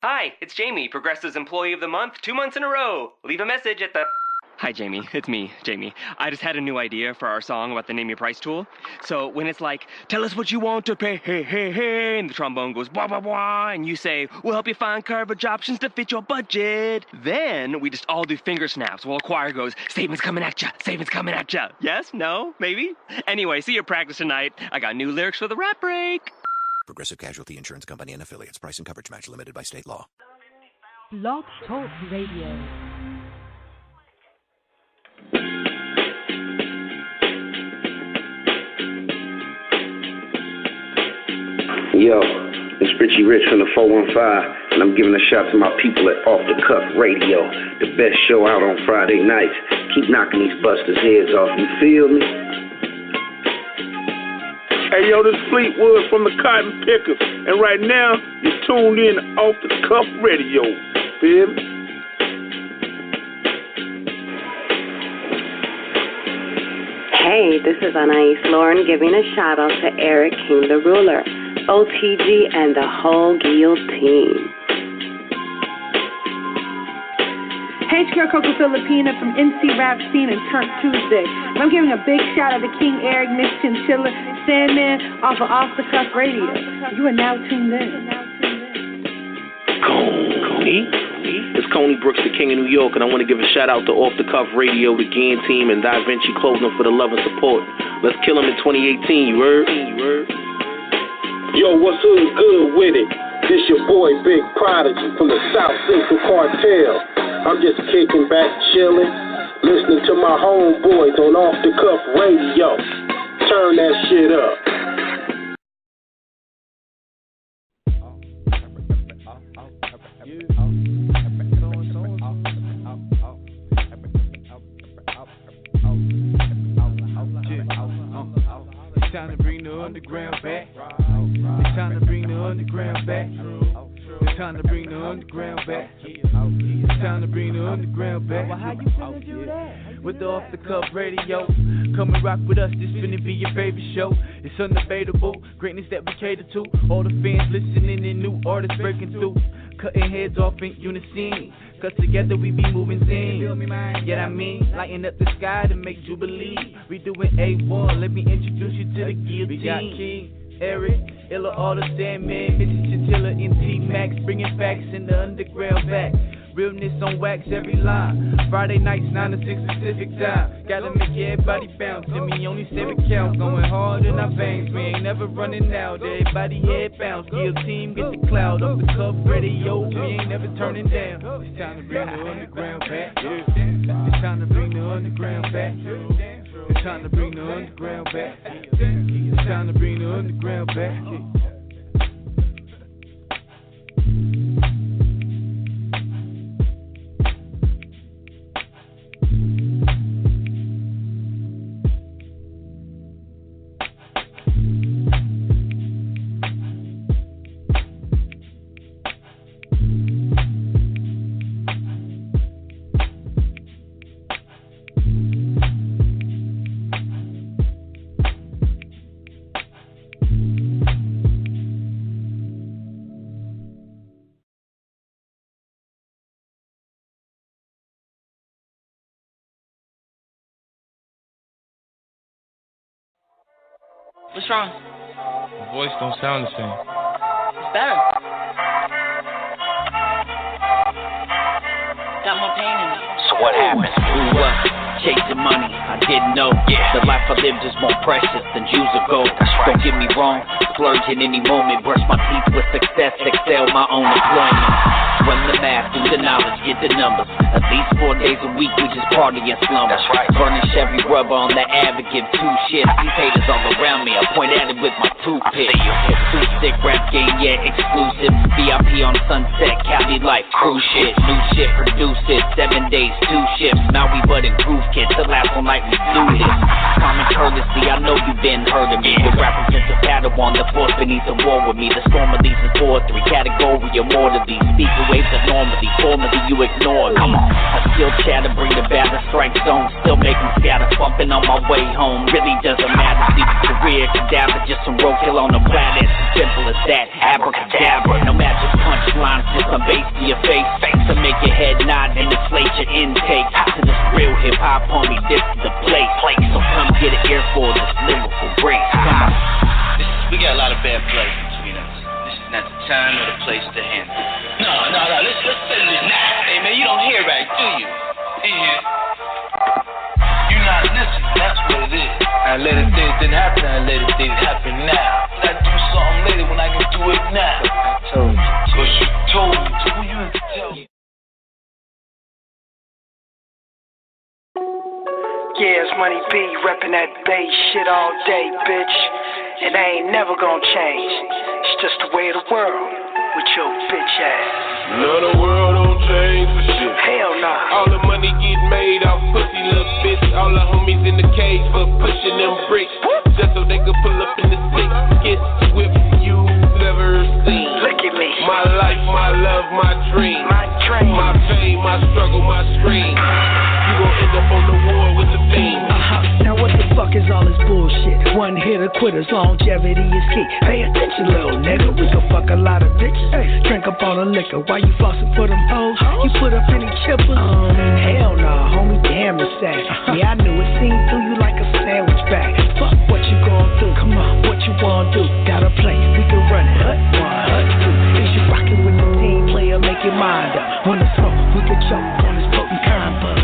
Hi, it's Jamie, Progressive's Employee of the Month, 2 months in a row. Leave a message at the... Hi, Jamie. It's me, Jamie. I just had a new idea for our song about the Name Your Price tool. So when it's like, tell us what you want to pay, hey, hey, hey, and the trombone goes, blah, blah, blah, and you say, we'll help you find coverage options to fit your budget. Then we just all do finger snaps while a choir goes, savings coming at ya, savings coming at ya. Yes? No? Maybe? Anyway, see you at practice tonight. I got new lyrics for the rap break. Progressive Casualty Insurance Company and Affiliates. Price and coverage match limited by state law. Blog Talk Radio. Yo, it's Richie Rich from the 415, and I'm giving a shout to my people at Off the Cuff Radio, the best show out on Friday nights. Keep knocking these busters' heads off, you feel me? Hey, yo, this Fleetwood from the Cotton Pickers, and right now, you're tuned in to Off the Cuff Radio, feel me? Hey, this is Anais Lauren giving a shout out to Eric King the Ruler, OTG, and the whole Guilloteam. Hey, it's your Coco Filipina from NC Rap Scene and Turn Tuesday. And I'm giving a big shout out to King Eric, Miss Chinchilla, Sandman, off the Cuff Radio. You are now tuned in. Coney? It's Coney Brooks, the King of New York, and I want to give a shout out to Off the Cuff Radio, the Guilloteam, and Da Vinci Clothing for the love and support. Let's kill them in 2018, you heard? Yo, what's good with it? This your boy Big Prodigy from the South Central Cartel. I'm just kicking back, chilling, listening to my homeboys on Off the Cuff Radio. Turn that shit up. It's time to bring the underground back. It's time to bring the underground back. It's time to bring the underground back. It's time to bring the underground back. Well, how you finna do that? With the Off the Cuff Radio. Come and rock with us, this finna be your favorite show. It's undebatable, greatness that we cater to. All the fans listening and new artists breaking through. Cutting heads off in unison. Cause together we be moving things. Yeah, I mean, lighting up the sky to make you believe. We doing A1, let me introduce you to the Guilloteam. We got King, Eric, Illa, all the Sandman, Mrs. Chinchilla, and T-Max, bringing facts in the underground back. Realness on wax every line. Friday nights 9 to 6 Pacific time. Gotta make everybody bounce. And me only 7 counts. Going hard in our veins. We ain't never running out. Everybody head bounce. Guilloteam get the cloud. Off the Cuff Radio. We ain't never turning down. It's time to bring the underground back. It's time to bring the underground back. It's time to bring the underground back. It's time to bring the underground back. What's wrong? My voice don't sound the same. It's better. Got more pain in it. So what happened? Grew up, chasing money, I didn't know. The life I lived is more precious than Jews of gold. Don't get me wrong, splurge in any moment. Brush my teeth with success, excel my own employment. Run the math, do the knowledge, get the numbers. At least 4 days a week, we just party and slumber. Burning Chevy rubber on the advocate, 2 shits. These haters all around me, I point at it with my toothpick. It's sick rap game, yeah, exclusive. VIP on Sunset, Cali life, cruise shit. New shit, produce it, 7 days, 2 shifts. Now we budding groove kids, the last one like we do this. Common courtesy, I know you been heard of me. The rapper since a Padawan, the force beneath the war with me. The storm of these is 4-3, category of more to these. Speaker waves of normally, formally you ignore me. I still chatter, bring the battle strike zone. Still make them scatter, bumping on my way home. Really doesn't matter, see the career cadaver. Just some roadkill on the planet, it's simple as that. Abracadabra, no magic punchlines, just some bass to your face. To make your head nod and inflate your intake. To this real hip-hop, homie, this is the place. So come get an ear for this lyrical break. Come on. We got a lot of bad blood between us. This is not the time or the place to handle it. No, let's settle this now. Hey, man, you don't hear right, do you? Yeah. You're not listening, that's what it is. I let it things didn't happen, I let it things happen now. I do something later when I can do it now. I told you. But you told me to. Who you have to tell me? Yeah, it's Money B, reppin' that bass shit all day, bitch. And I ain't never gonna change. It's just the way of the world with your bitch ass. No, the world don't change for shit. Hell nah. All the money get made off pussy little bitch. All the homies in the cage for pushing them bricks. Just so they could pull up in the six. Get whipped you never seen. Look at me. My life, my love, my dream. My dream. My pain, my struggle, my scream. You gon' end up on the war with the theme. Now what the fuck is all this bullshit? One hitter quitters, longevity is key. Pay attention, little nigga. We can fuck a lot of bitches. Drink up all the liquor. Why you flossing for them hoes? You put up any chippers? Hell nah, homie, damn it's sad. Yeah, I knew it. Seemed through you like a sandwich bag. Fuck what you gon' do? Come on, what you wanna do? Got a place, we can run it. Hut 1, hut 2. Is you rockin' with the team player? Make your mind up. Wanna smoke? We can choke on this potent combo.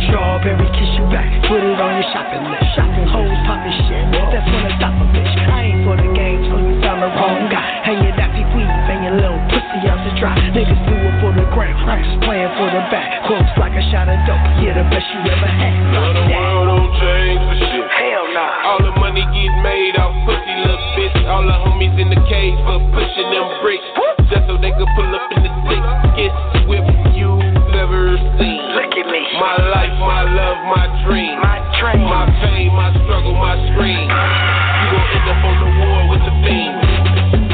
Strawberry kiss you back, put it on your shopping list. Shopping hoes, poppin' shit, that's when I stop a bitch. I ain't for the game till you found the wrong guy. Hanging that deep weave and your little pussy out to dry. Niggas do it for the gram, I'm just playing for the back. Close like a shot of dope, yeah, the best you ever had. No, the world don't change for shit. Hell nah. All the money get made off pussy little bitch. All the homies in the cage for pushing them bricks. Just so they could pull up in the six. Get whipped you never seen. Look at me. My life, my love, my dream. My dream. My pain, my struggle, my scream. You gon' end up on the war with the theme.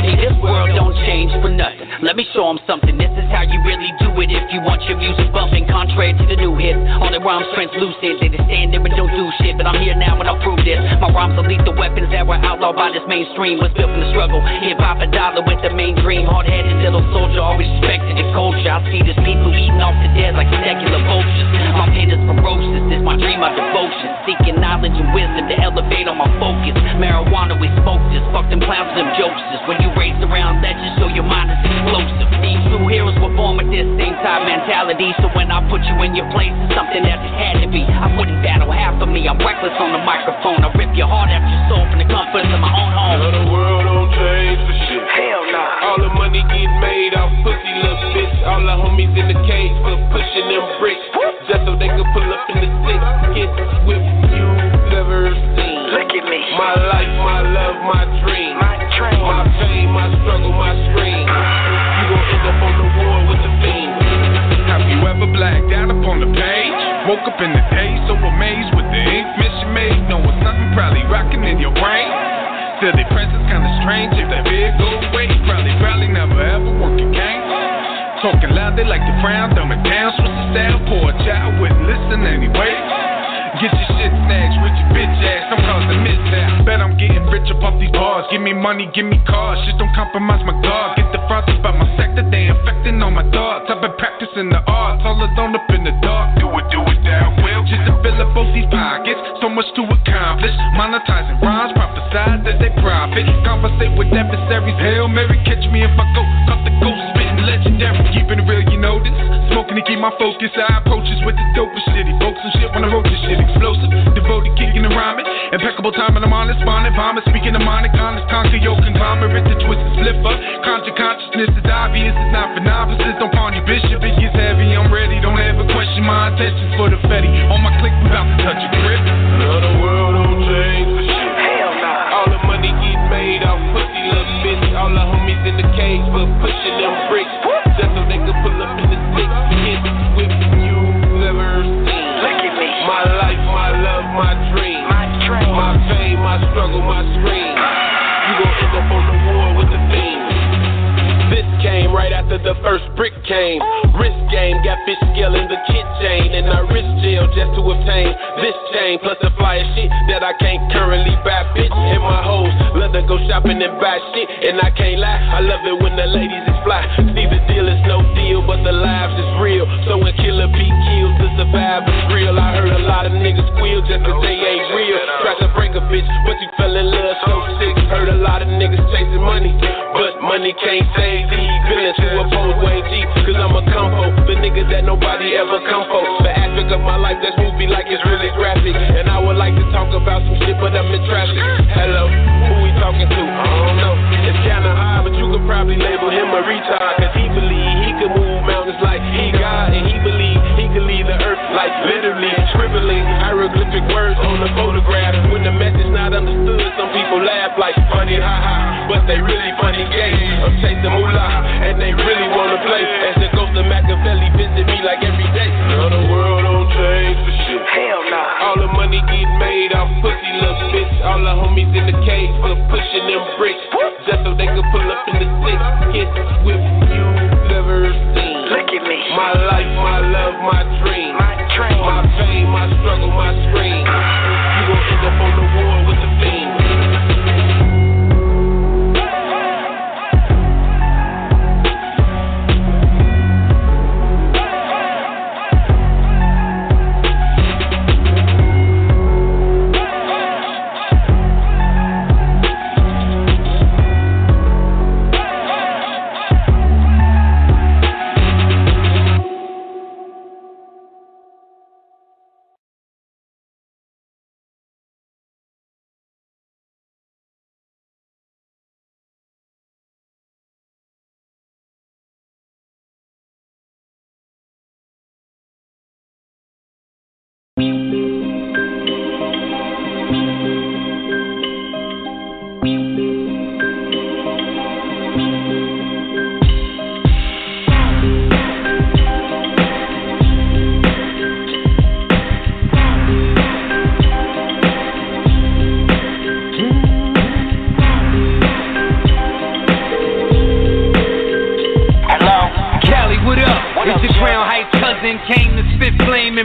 Hey, this world don't change for nothing. Let me show them something. This is how you really do it if you want your music bumping. Contrary to the new hits, all the rhymes translucent. They just stand there and don't do shit. But I'm here now and I'll prove this. My rhymes are lethal weapons that were outlawed by this mainstream. Was built from the struggle. Hip hop a dollar with the main dream. Hard-headed little soldier, always respected the culture. I see this people eating off the dead like secular vultures. My pen is ferocious. This my dream, my devotion. Seeking knowledge and wisdom to elevate on my focus. Marijuana, we smoke this. Fuck them clowns and them jokesters. When you race around legends, so your mind is explosive. These true heroes were born with this same type mentality. So when I put you in your place, it's something that just had to be. I wouldn't battle half of me. I'm reckless on the microphone. I rip your heart out your soul from the comforts of my own home. No, the world don't change for shit. Hell nah. All the money get made off pussy little bitch. All the homies in the cage for pushing them bricks. Just so they could pull up in the six. Get whipped you never seen. Look at me. My life, my love, my dream. My dream. My pain, my struggle, my scream. You gon' end up on the war with the theme. Have you ever blacked out upon the page? Woke up in the day so amazed with the ink mission made. Knowing something probably rocking in your brain. Still their presence kinda strange. If that big go away, probably never ever work again. Talking loud, they like to frown, dumb it down, switch the style. Poor child wouldn't listen anyway. Get your shit snatched with your bitch ass, don't cause a mishap. Bet I'm getting rich up off these bars. Give me money, give me cars. Shit don't compromise my guard. Get the frosty by my sector, they infecting on my dogs. I've been practicing the art, all alone up in the dark. Do it down well. Just to fill up both these pockets, so much to accomplish. Monetizing rhymes, prophesize that they profit. Conversate with adversaries, Hail Mary, catch me if I go. Caught the ghost spitting legendary. Keeping it real, you know this. Smoking to keep my focus, I approach this with the dopest shit. Evoke some shit when I wrote this shit. Explosive, devoted, kicking and rhyming. Impeccable time and I'm honest, bonded, vomit. Speaking of monic, honest, conquer your conglomerate. The twist and slip up. Conjure consciousness is obvious, it's not for novices. Don't pawn your bishop, it gets heavy, I'm ready. Don't ever question my intentions for the fetty. On my click, we about to touch a grip. No, the world don't change for shit. Hell nah. All the money get made off pussy little bitch. All the homies in the cage for pushing them bricks. Just so they could pull up in the six. Get whipped you never seen. Look at me. My life, my love, my dream. My dream. My pain, my struggle, my scream. You gon' end up on the war came. Wrist game, got fish scale in the kitchen, and I wrist jail just to obtain this chain, plus the flyer shit that I can't currently buy. Bitch and my hoes love to go shopping and buy shit, and I can't lie, I love it when the ladies is fly. See, the deal is no deal, but the lives is real. So when Killer P kills, the survivor's real. I heard a lot of niggas squeal just cause they ain't real. Try to break a bitch, but you fell in love so sick. Heard a lot of niggas chasing money, but money can't save these villains who oppose Wayne G. Cause I'm a combo, the nigga that nobody ever come for. The aspect of my life that's movie like it's really graphic. And I would like to talk about some shit, but I'm in traffic. Hello, who we talking to? I don't know. It's kinda hard, but you could probably label him a retard. Cause he believe he can move mountains like he God. And he believe he can leave the earth like literally scribbling hieroglyphic words on the photograph. When the message not understood, some people laugh like funny, haha, but they really funny gay. I'm chasing moolah, and they really wanna play. As the ghost of Machiavelli visit me like every day. No, the world don't change for shit. Hell nah. All the money get made off pussy, little bitch. All the homies in the cage for pushing them bricks, just so they could pull up in the six. Kiss with you never seen. Look at me. My life, my love, my dream. My pain, my struggle, my scream. You gon' end up on the war with the fiend.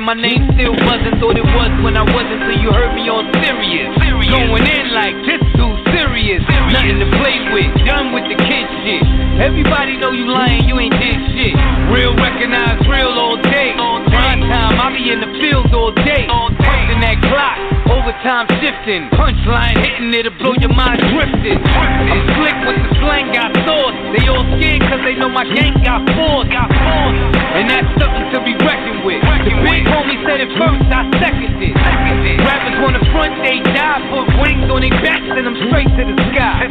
My name still buzzing, thought it was when I wasn't, so you heard me on serious. Going in like this dude serious. Nothing to play with, done with the kid shit. Everybody know you lying, you ain't did shit. Real recognize real all day. Prime time, I be in the field all day. Punching that clock, overtime shifting. Punchline hitting it'll blow your mind drifting. I'm slick with the slang, got sauce. They all scared cause they know my gang got force. And that's something to be reckoned with. The big homie said it first, I seconded. Rappers wanna front, they die. Put wings on their backs, send them straight to the sky.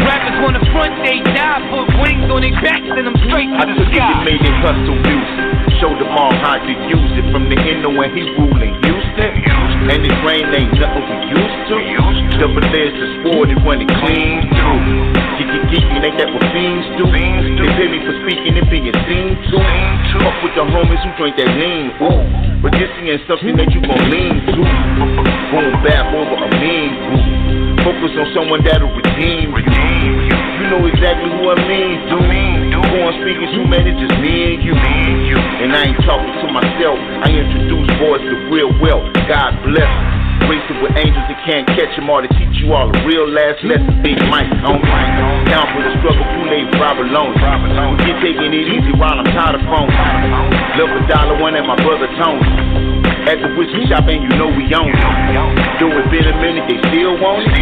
Rappers wanna front, they die. Put wings on their backs, send them straight to the sky. I took it and made it hustle music. Showed them all how to use it. From the end when he ruling Houston. And his brain ain't nothing we used to. Double edged is sported when it clean through. Geeky, ain't that what fiends do? They pay me for speaking and being seen to. Fuck with the homies who drink that lean. Ooh. But this ain't something that you gon' lean to. Boom, back over a mean group. Focus on someone that'll redeem you. You know exactly who I mean, do. Go on speaking to man, it's just me and you. And I ain't talking to myself. I introduce boys to real wealth. God bless. Racing with angels that can't catch them all to teach you all the real last lesson. Big Mike on down for the struggle, Kool-Aid, Robert Long. We get taking it easy while I'm tired of phone. Love $1 at my brother Tony. At the whiskey shop and you know we own it. Though it been a minute, they still want it.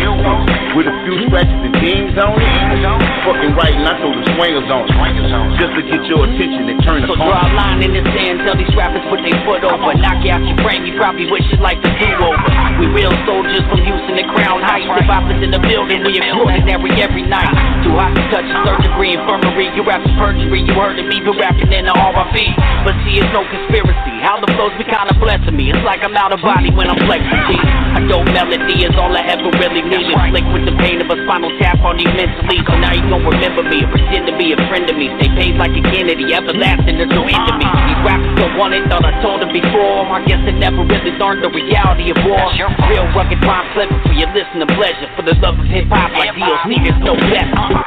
With a few scratches and dings on it. Fucking right, and I throw the swingers on it. Just to get your attention and turn the phone. So draw a line in the sand, tell these rappers put their foot over. Knock you out your frame, you probably wish you'd like to do over. We real soldiers from Houston to Crown Heights. If I was in the building, we extraordinary every night. Too hot to touch a third degree infirmary. You rap some perjury, you heard of me, but rapping in the RIP. But see, it's no conspiracy. How the flows be kinda blessing me. It's like I'm out of body when I'm flexing G. A dope melody is all I ever really needed. Slick with the pain of a spinal tap on you mentally. So now you gon' remember me, pretend to be a friend of me. Stay paid like a Kennedy, everlasting, there's no end to me. These rappers don't want it, thought I told them before. I guess they never really learned the reality of war. Real rugged rhyme clever for your listening pleasure. For the love of hip-hop like DLC, there's no better.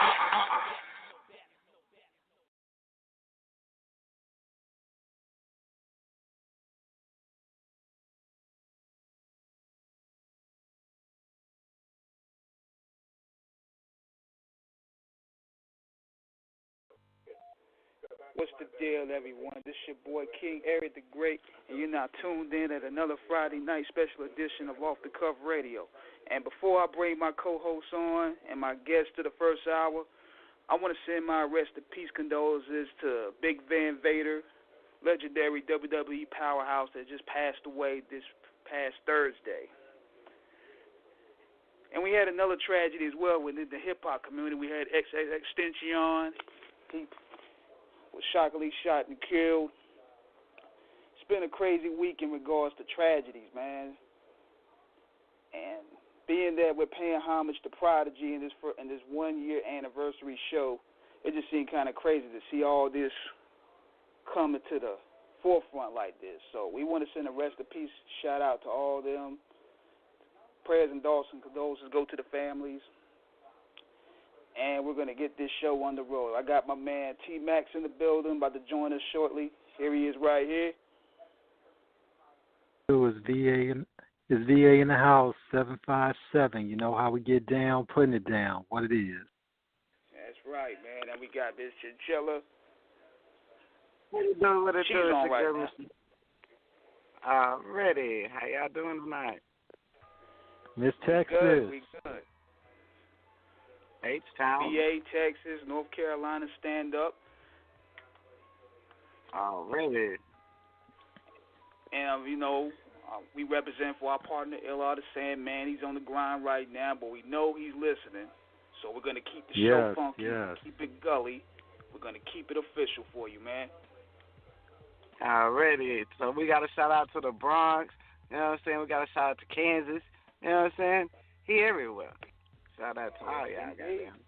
What's the deal, everyone? This your boy King Eric the Great, and you're now tuned in at another Friday night special edition of Off the Cuff Radio. And before I bring my co-hosts on and my guests to the first hour, I want to send my rest in peace condolences to Big Van Vader, legendary WWE powerhouse that just passed away this past Thursday. And we had another tragedy as well within the hip-hop community. We had Extension. He was shockingly shot and killed. It's been a crazy week in regards to tragedies, man. And being that we're paying homage to Prodigy in this 1 year anniversary show, it just seemed kind of crazy to see all this coming to the forefront like this. So we want to send a rest in peace shout out to all of them. Prayers and thoughts and condolences go to the families. And we're going to get this show on the road. I got my man T-Max in the building, about to join us shortly. Here he is right here. It's VA in the house, 757. You know how we get down, putting it down, what it is. That's right, man. And we got this Chinchilla. What you doing? What it She's doing? on right now. Ready. How y'all doing tonight? Miss Texas. We good. H-Town. VA, Texas, North Carolina, stand up. Really? And, we represent for our partner, LR the Sandman. He's on the grind right now, but we know he's listening. So we're going to keep the show funky, keep it gully. We're going to keep it official for you, man. Already. So we got a shout out to the Bronx. You know what I'm saying? We got a shout out to Kansas. You know what I'm saying? He everywhere. Shout out to all y'all, goddamn.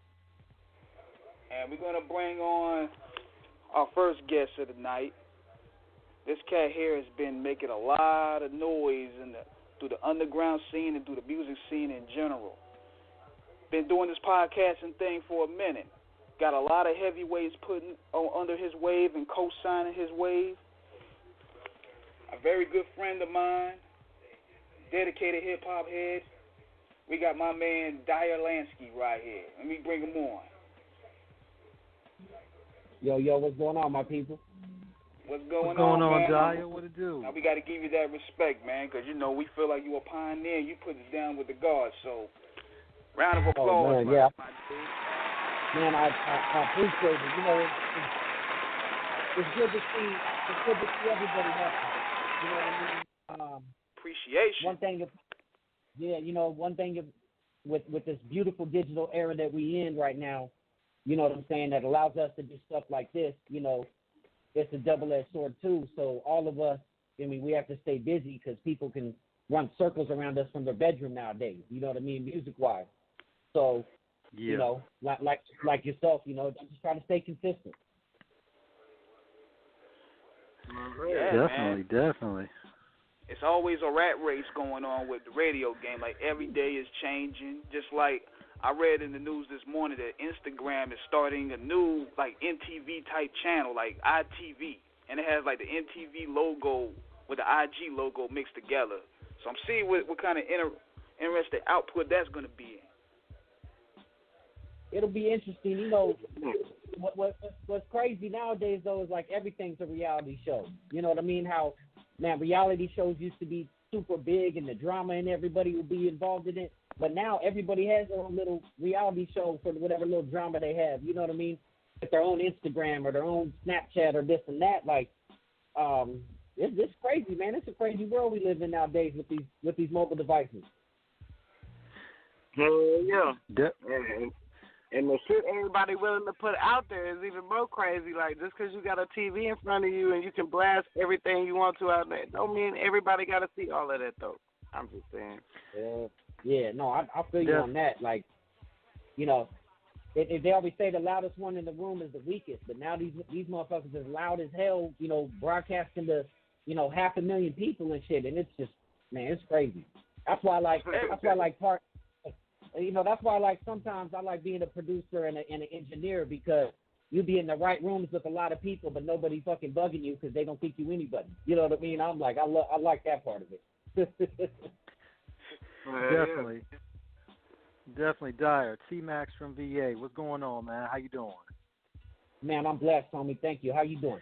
And we're going to bring on our first guest of the night. This cat here has been making a lot of noise through the underground scene and through the music scene in general. Been doing this podcasting thing for a minute. Got a lot of heavyweights putting under his wave and co-signing his wave. A very good friend of mine, dedicated hip-hop head. We got my man Diar Lansky right here. Let me bring him on. Yo, what's going on, my people? What's going on, man? Diar? What it do? Now we got to give you that respect, man, because, we feel like you a pioneer. You put it down with the guards. So, round of applause. Man, yeah. Man, I appreciate it. It's good to see everybody happy. You know what I mean? Appreciation. One thing with this beautiful digital era that we in right now, you know what I'm saying, that allows us to do stuff like this, it's a double-edged sword too. So all of us, we have to stay busy because people can run circles around us from their bedroom nowadays, you know what I mean, music-wise. So, like yourself, I'm just trying to stay consistent. Yeah, Definitely. It's always a rat race going on with the radio game. Like, every day is changing. Just like I read in the news this morning that Instagram is starting a new, MTV-type channel, like ITV. And it has, the MTV logo with the IG logo mixed together. So I'm seeing what kind of interesting output that's going to be in. It'll be interesting. What's crazy nowadays, though, is everything's a reality show. You know what I mean? How, man, reality shows used to be super big and the drama and everybody would be involved in it. But now everybody has their own little reality show for whatever little drama they have. You know what I mean? With their own Instagram or their own Snapchat or this and that. It's crazy, man. It's a crazy world we live in nowadays with these mobile devices. Yeah. And the shit everybody willing to put out there is even more crazy. Just because you got a TV in front of you and you can blast everything you want to out there, don't mean everybody got to see all of that, though. I'm just saying. Yeah, no, I feel you on that. They always say the loudest one in the room is the weakest, but now these motherfuckers is loud as hell, broadcasting to, 500,000 people and shit, and it's just, man, it's crazy. That's why sometimes I like being a producer and an engineer, because you be in the right rooms with a lot of people, but nobody fucking bugging you because they don't think you anybody. You know what I mean? I'm I like that part of it. Definitely, Diar. T-Max from VA. What's going on, man? How you doing? Man, I'm blessed, homie. Thank you. How you doing?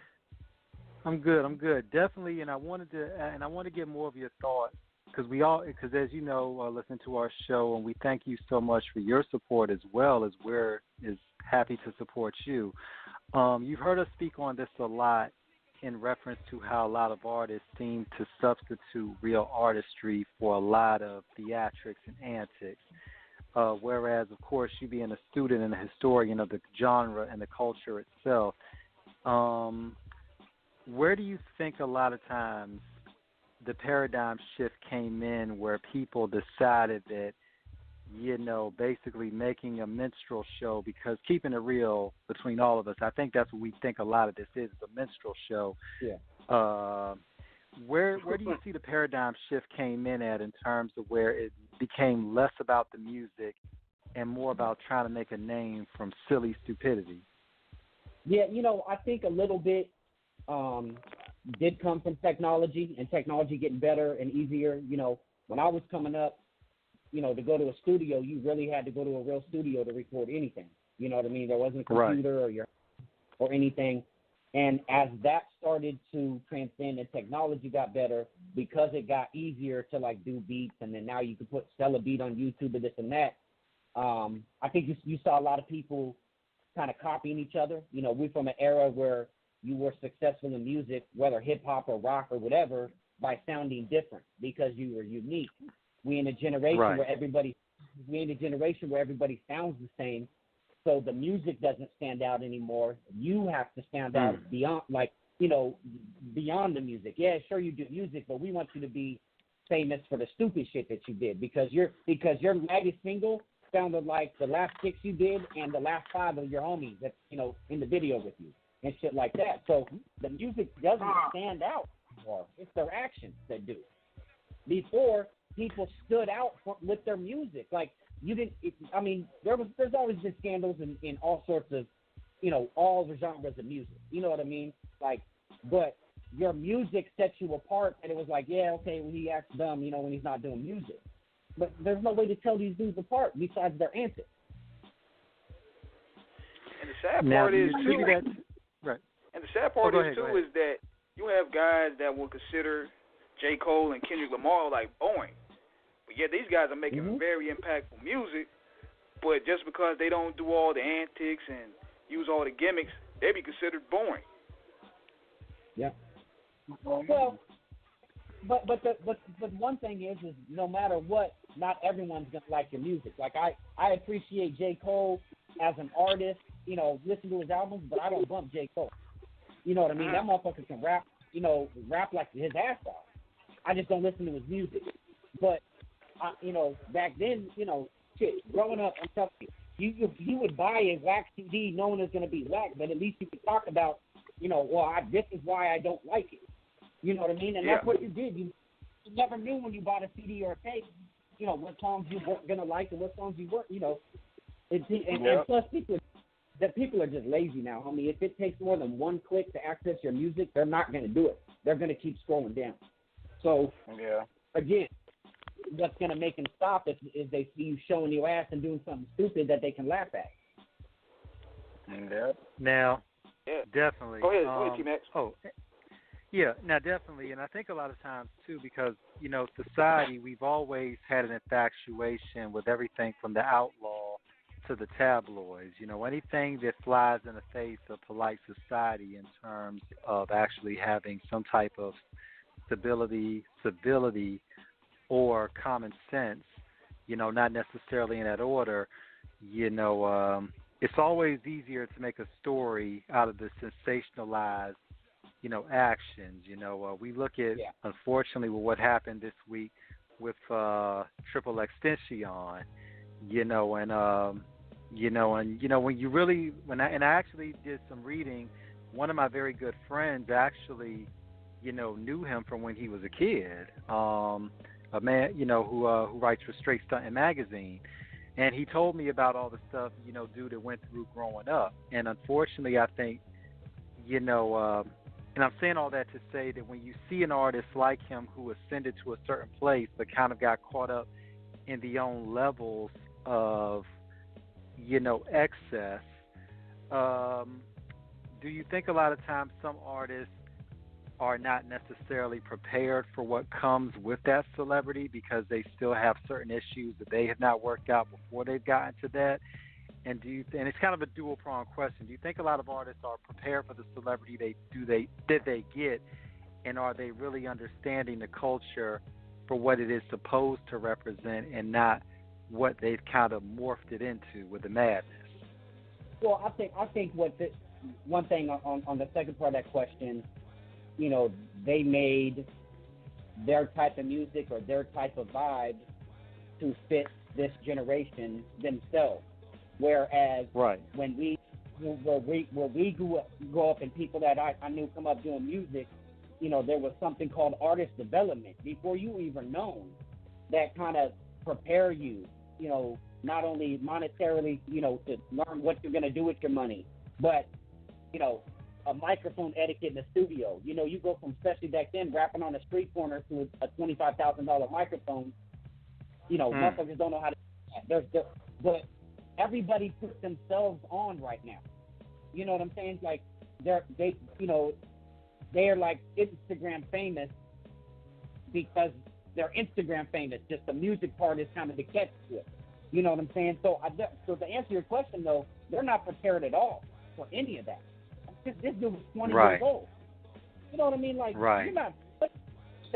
I'm good. I'm good. Definitely, and I want to get more of your thoughts because as you know, listen to our show, and we thank you so much for your support as well as we're happy to support you. You've heard us speak on this a lot in reference to how a lot of artists seem to substitute real artistry for a lot of theatrics and antics. Whereas, of course, you being a student and a historian of the genre and the culture itself, where do you think a lot of times the paradigm shift came in where people decided that, basically making a minstrel show, because keeping it real between all of us, I think that's what we think a lot of this is, a minstrel show. Yeah. Where do you see the paradigm shift came in at in terms of where it became less about the music and more about trying to make a name from silly stupidity? Yeah, I think a little bit did come from technology and technology getting better and easier. When I was coming up, to go to a studio, you really had to go to a real studio to record anything. You know what I mean? There wasn't a computer or anything. And as that started to transcend and technology got better, because it got easier to do beats, and then now you can sell a beat on YouTube and this and that. I think you saw a lot of people kind of copying each other. We're from an era where you were successful in music, whether hip hop or rock or whatever, by sounding different because you were unique. We're in a generation where everybody sounds the same. So the music doesn't stand out anymore. You have to stand out beyond, beyond the music. Yeah, sure you do music, but we want you to be famous for the stupid shit that you did because your latest single sounded like the last 6 you did and the last 5 of your homies that in the video with you and shit like that. So the music doesn't stand out anymore. It's their actions that do. Before, people stood out with their music. There's always been scandals in all sorts of, all the genres of music. You know what I mean? But your music sets you apart, and it was he acts dumb, when he's not doing music. But there's no way to tell these dudes apart besides their antics. And the sad part is, too, right. And the sad part is that you have guys that will consider J. Cole and Kendrick Lamar boring. But yet these guys are making very impactful music, but just because they don't do all the antics and use all the gimmicks, they be considered boring. Yeah. Well, but one thing is no matter what, not everyone's gonna like your music. I appreciate J. Cole as an artist, listen to his albums, but I don't bump J. Cole. You know what I mean? That motherfucker can rap, rap like his ass off. I just don't listen to his music. But back then, growing up, I'm telling you, you would buy a wax CD knowing it's going to be whack, but at least you could talk about, this is why I don't like it. You know what I mean? And that's what you did. You never knew when you bought a CD or a tape, what songs you weren't going to like and what songs you weren't, and plus people are just lazy now, homie. If it takes more than one click to access your music, they're not going to do it. They're going to keep scrolling down. So, again, what's going to make them stop is they see you showing your ass and doing something stupid that they can laugh at. Now, definitely. Go ahead, T-Max. Now definitely, and I think a lot of times too, because society, we've always had an infatuation with everything from the outlaw to the tabloids. Anything that flies in the face of polite society in terms of actually having some type of stability, civility, or common sense, not necessarily in that order, it's always easier to make a story out of the sensationalized, actions. We look at, unfortunately, with what happened this week with Triple Extension, when I actually did some reading, one of my very good friends actually, knew him from when he was a kid. A man, who writes for Straight Outta magazine. And he told me about all the stuff, dude that went through growing up. And unfortunately, I think, and I'm saying all that to say that when you see an artist like him who ascended to a certain place but kind of got caught up in the own levels of, excess, do you think a lot of times some artists are not necessarily prepared for what comes with that celebrity because they still have certain issues that they have not worked out before they've gotten to that? And and it's kind of a dual-pronged question. Do you think a lot of artists are prepared for the celebrity that they get, and are they really understanding the culture for what it is supposed to represent and not what they've kind of morphed it into with the madness? Well, I think one thing on the second part of that question, they made their type of music or their type of vibe to fit this generation themselves. Whereas when we grew up and people that I knew come up doing music, there was something called artist development before you even known that kind of prepare you, not only monetarily, to learn what you're going to do with your money, but, a microphone etiquette in the studio. You go from, especially back then, rapping on a street corner to a $25,000 microphone. Motherfuckers don't know how to do that. But everybody puts themselves on right now. You know what I'm saying? Like they're like Instagram famous because they're Instagram famous. Just the music part is kind of the catch to it. You know what I'm saying? So to answer your question though, they're not prepared at all for any of that. This dude was 20 years old. You know what I mean? Like you're not.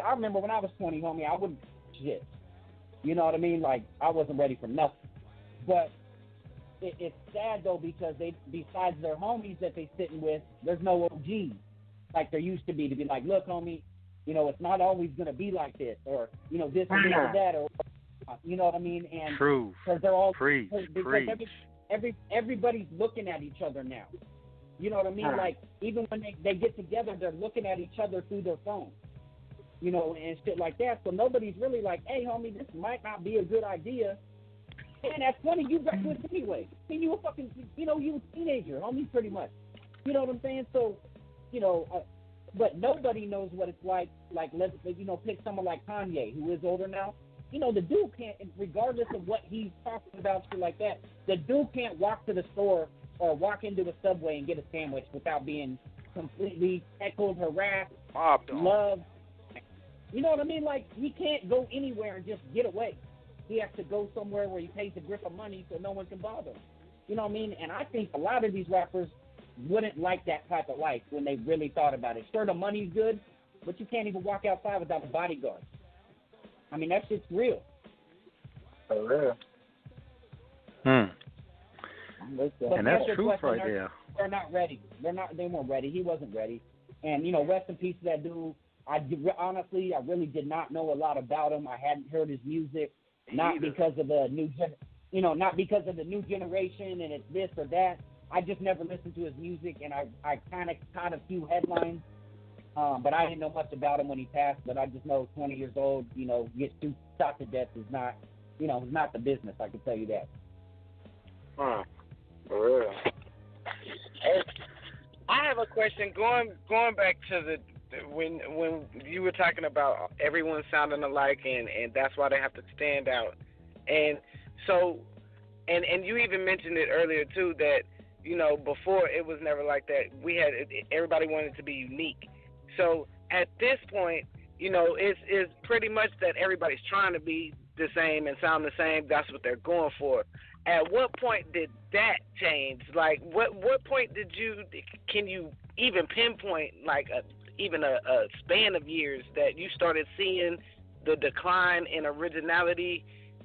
I remember when I was 20, homie, I wouldn't shit. You know what I mean? Like I wasn't ready for nothing. But it's sad though because besides their homies that they sitting with, there's no OGs like there used to be to be like, look, homie, it's not always gonna be like this, or this and this and that, or you know what I mean? And true. Because they're all preach. Everybody's looking at each other now. You know what I mean? Like even when they get together, they're looking at each other through their phone. And shit like that. So nobody's really like, hey, homie, this might not be a good idea. And at 20, you got with anyway. I mean, you were fucking, you were a teenager, homie, pretty much. You know what I'm saying? So, but nobody knows what it's like. Like, let's, pick someone like Kanye, who is older now. The dude can't, regardless of what he's talking about, shit like that, the dude can't walk to the store or walk into a Subway and get a sandwich without being completely heckled, harassed, loved. You know what I mean? Like, he can't go anywhere and just get away. He has to go somewhere where he pays a grip of money so no one can bother him. You know what I mean? And I think a lot of these rappers wouldn't like that type of life when they really thought about it. Sure, the money's good, but you can't even walk outside without a bodyguard. I mean, that shit's real. For real. And that's truth right there. They're not ready. They weren't ready. He wasn't ready. And, rest in peace to that dude. Honestly, I really did not know a lot about him. I hadn't heard his music. Not because of the not because of the new generation and it's this or that. I just never listened to his music, and I kind of caught a few headlines, but I didn't know much about him when he passed. But I just know 20 years old, get shot to death is not, is not the business. I can tell you that. For real. Hey, I have a question. Going back to when you were talking about everyone sounding alike and that's why they have to stand out. And so, and you even mentioned it earlier too that, before it was never like that. Everybody wanted to be unique. So at this point, it's pretty much that everybody's trying to be the same and sound the same. That's what they're going for. At what point did that change? Like what point can you even pinpoint like even a span of years that you started seeing the decline in originality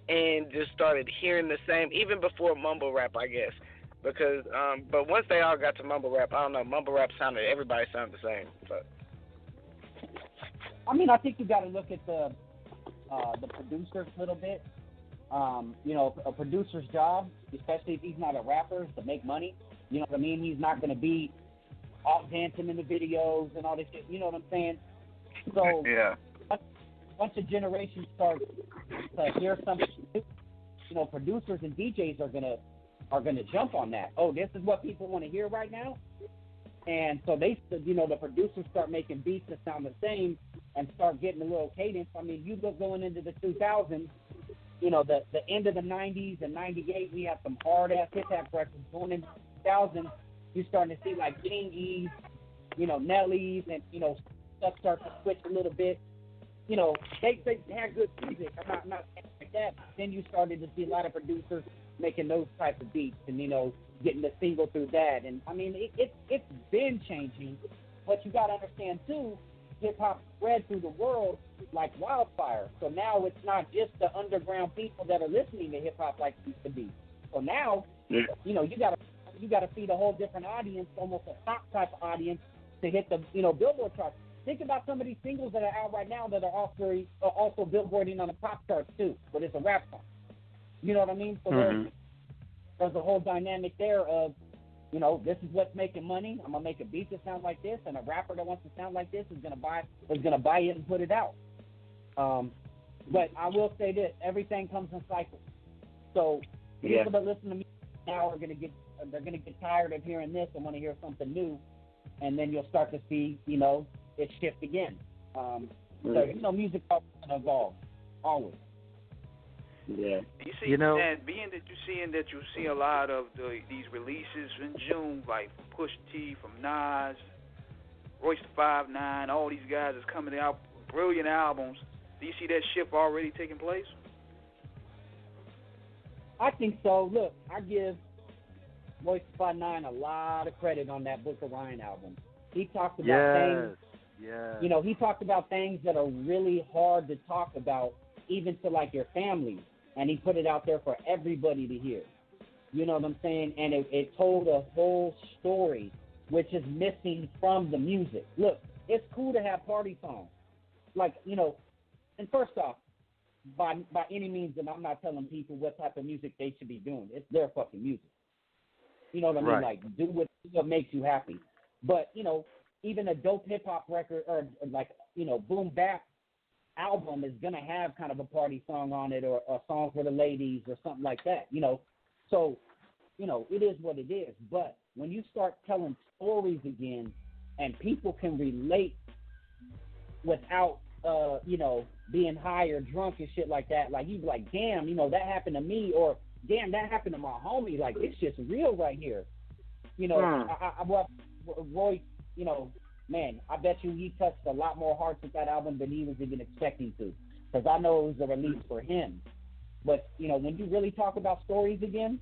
and just started hearing the same, even before mumble rap, I guess, because but once they all got to mumble rap, I don't know, mumble rap everybody sounded the same. But I mean, I think you got to look at the producers a little bit. A producer's job, especially if he's not a rapper, is to make money. You know what I mean? He's not going to be off dancing in the videos and all this shit. You know what I'm saying? So once a generation starts to hear something, producers and DJs are gonna jump on that. Oh, this is what people want to hear right now. And so the producers start making beats that sound the same and start getting a little cadence. I mean, you look going into the 2000s, the end of the 90s and 98, we had some hard-ass hip-hop records. Going into 2000s, you're starting to see like Chingy's, Nelly's, and stuff start to switch a little bit. They had good music. I'm not saying like that. Then you started to see a lot of producers making those types of beats and getting the single through that. And I mean, it's been changing, but you got to understand too, hip hop spread through the world like wildfire. So now it's not just the underground people that are listening to hip hop like it used to be. So now, you got to feed a whole different audience, almost a pop type of audience, to hit the Billboard charts. Think about some of these singles that are out right now that are also billboarding on the pop charts too, but it's a rap song. You know what I mean? So there's a whole dynamic there of, this is what's making money. I'm gonna make a beat that sounds like this, and a rapper that wants to sound like this is gonna buy it and put it out. But I will say this: everything comes in cycles. So people that listen to me now are gonna get tired of hearing this and want to hear something new, and then you'll start to see it shift again. So music always gonna evolve, always. Yeah. You see, and being that you see a lot of these releases in June, like Push T, from Nas, Royce the 5'9", all these guys is coming out, brilliant albums. Do you see that shift already taking place? I think so. Look, I give Royce the 5'9" a lot of credit on that Book of Ryan album. He talked about things. Yeah. He talked about things that are really hard to talk about, even to like your family. And he put it out there for everybody to hear. You know what I'm saying? And it told a whole story, which is missing from the music. Look, it's cool to have party songs. Like, and first off, by any means, and I'm not telling people what type of music they should be doing. It's their fucking music. You know what I mean? Like, do what makes you happy. But, even a dope hip-hop record or like, boom bap album is going to have kind of a party song on it, or a song for the ladies or something like that, So, it is what it is. But when you start telling stories again and people can relate without, being high or drunk and shit like that, like you be like, damn, that happened to me, or damn, that happened to my homie. Like, it's just real right here. Roy, man, I bet you he touched a lot more hearts with that album than he was even expecting to. Because I know it was a release for him. But, when you really talk about stories again,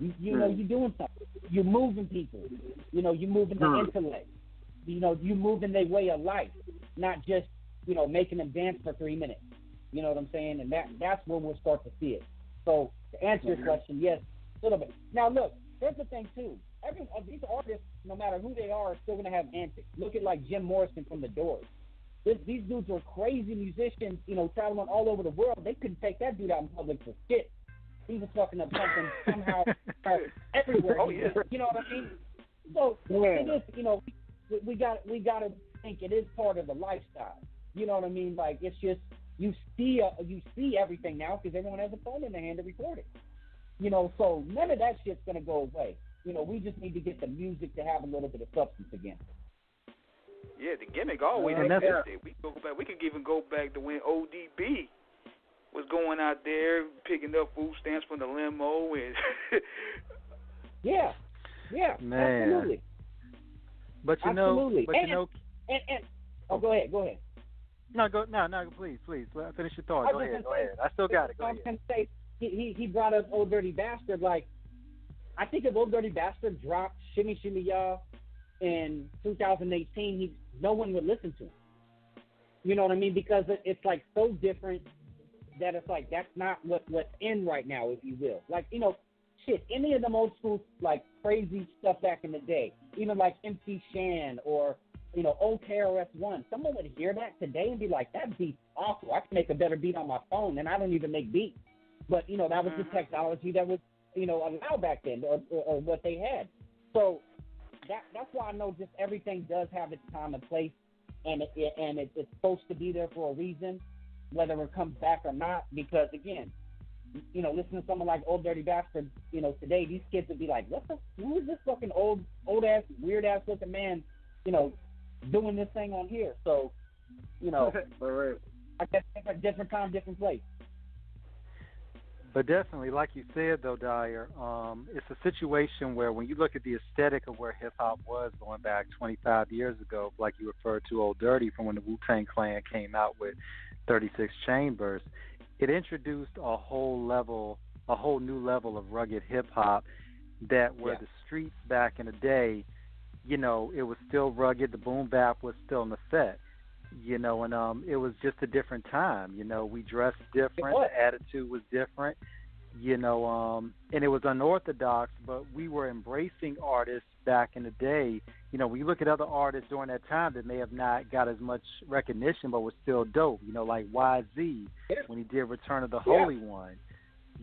you're doing something. You're moving people. You're moving the intellect. You're moving their way of life, not just, making them dance for 3 minutes. You know what I'm saying? And that's when we'll start to see it. So, to answer your question, yes, a little bit. Now, look, here's the thing, too. These artists, no matter who they are still going to have antics. Look at, like, Jim Morrison from The Doors. These dudes are crazy musicians, traveling all over the world. They couldn't take that dude out in public for shit. He was fucking up something somehow everywhere. Oh, yeah. You know what I mean? So, it is, we got to think it is part of the lifestyle. You know what I mean? Like, it's just, you see everything now because everyone has a phone in their hand to record it. So none of that shit's going to go away. We just need to get the music to have a little bit of substance again. Yeah, the gimmick always existed. We could even go back to when ODB was going out there picking up food stamps from the limo and yeah, man. Absolutely. But absolutely. Go ahead. No, please. Finish your thought. Go ahead. I still got it. Go ahead. I was going to say, he brought up Old Dirty Bastard. Like, I think if Old Dirty Bastard dropped Shimmy Shimmy Ya in 2018, no one would listen to him. You know what I mean? Because it's like so different that it's like that's not what's in right now, if you will. Like, any of them old school, like, crazy stuff back in the day, even like MC Shan or, old KRS-One, someone would hear that today and be like, that beat's awful. I can make a better beat on my phone, and I don't even make beats. But, that was the technology that was, allowed back then, or what they had. So that's why I know just everything does have its time and place, and it's supposed to be there for a reason, whether it comes back or not. Because, again, listen to someone like Old Dirty Bastard, today these kids would be like, who is this fucking old ass, weird ass looking man, doing this thing on here? So, I guess different time, different place. But definitely, like you said, though, Diar, it's a situation where when you look at the aesthetic of where hip-hop was going back 25 years ago, like you referred to Old Dirty from when the Wu-Tang Clan came out with 36 Chambers, it introduced a whole new level of rugged hip-hop that where the streets back in the day, you know, it was still rugged, the boom bap was still in effect. You know, and it was just a different time. You know, we dressed different, the attitude was different. You know, and it was unorthodox, but we were embracing artists back in the day. You know, when you look at other artists during that time that may have not got as much recognition, but was still dope. You know, like YZ when he did Return of the Holy One.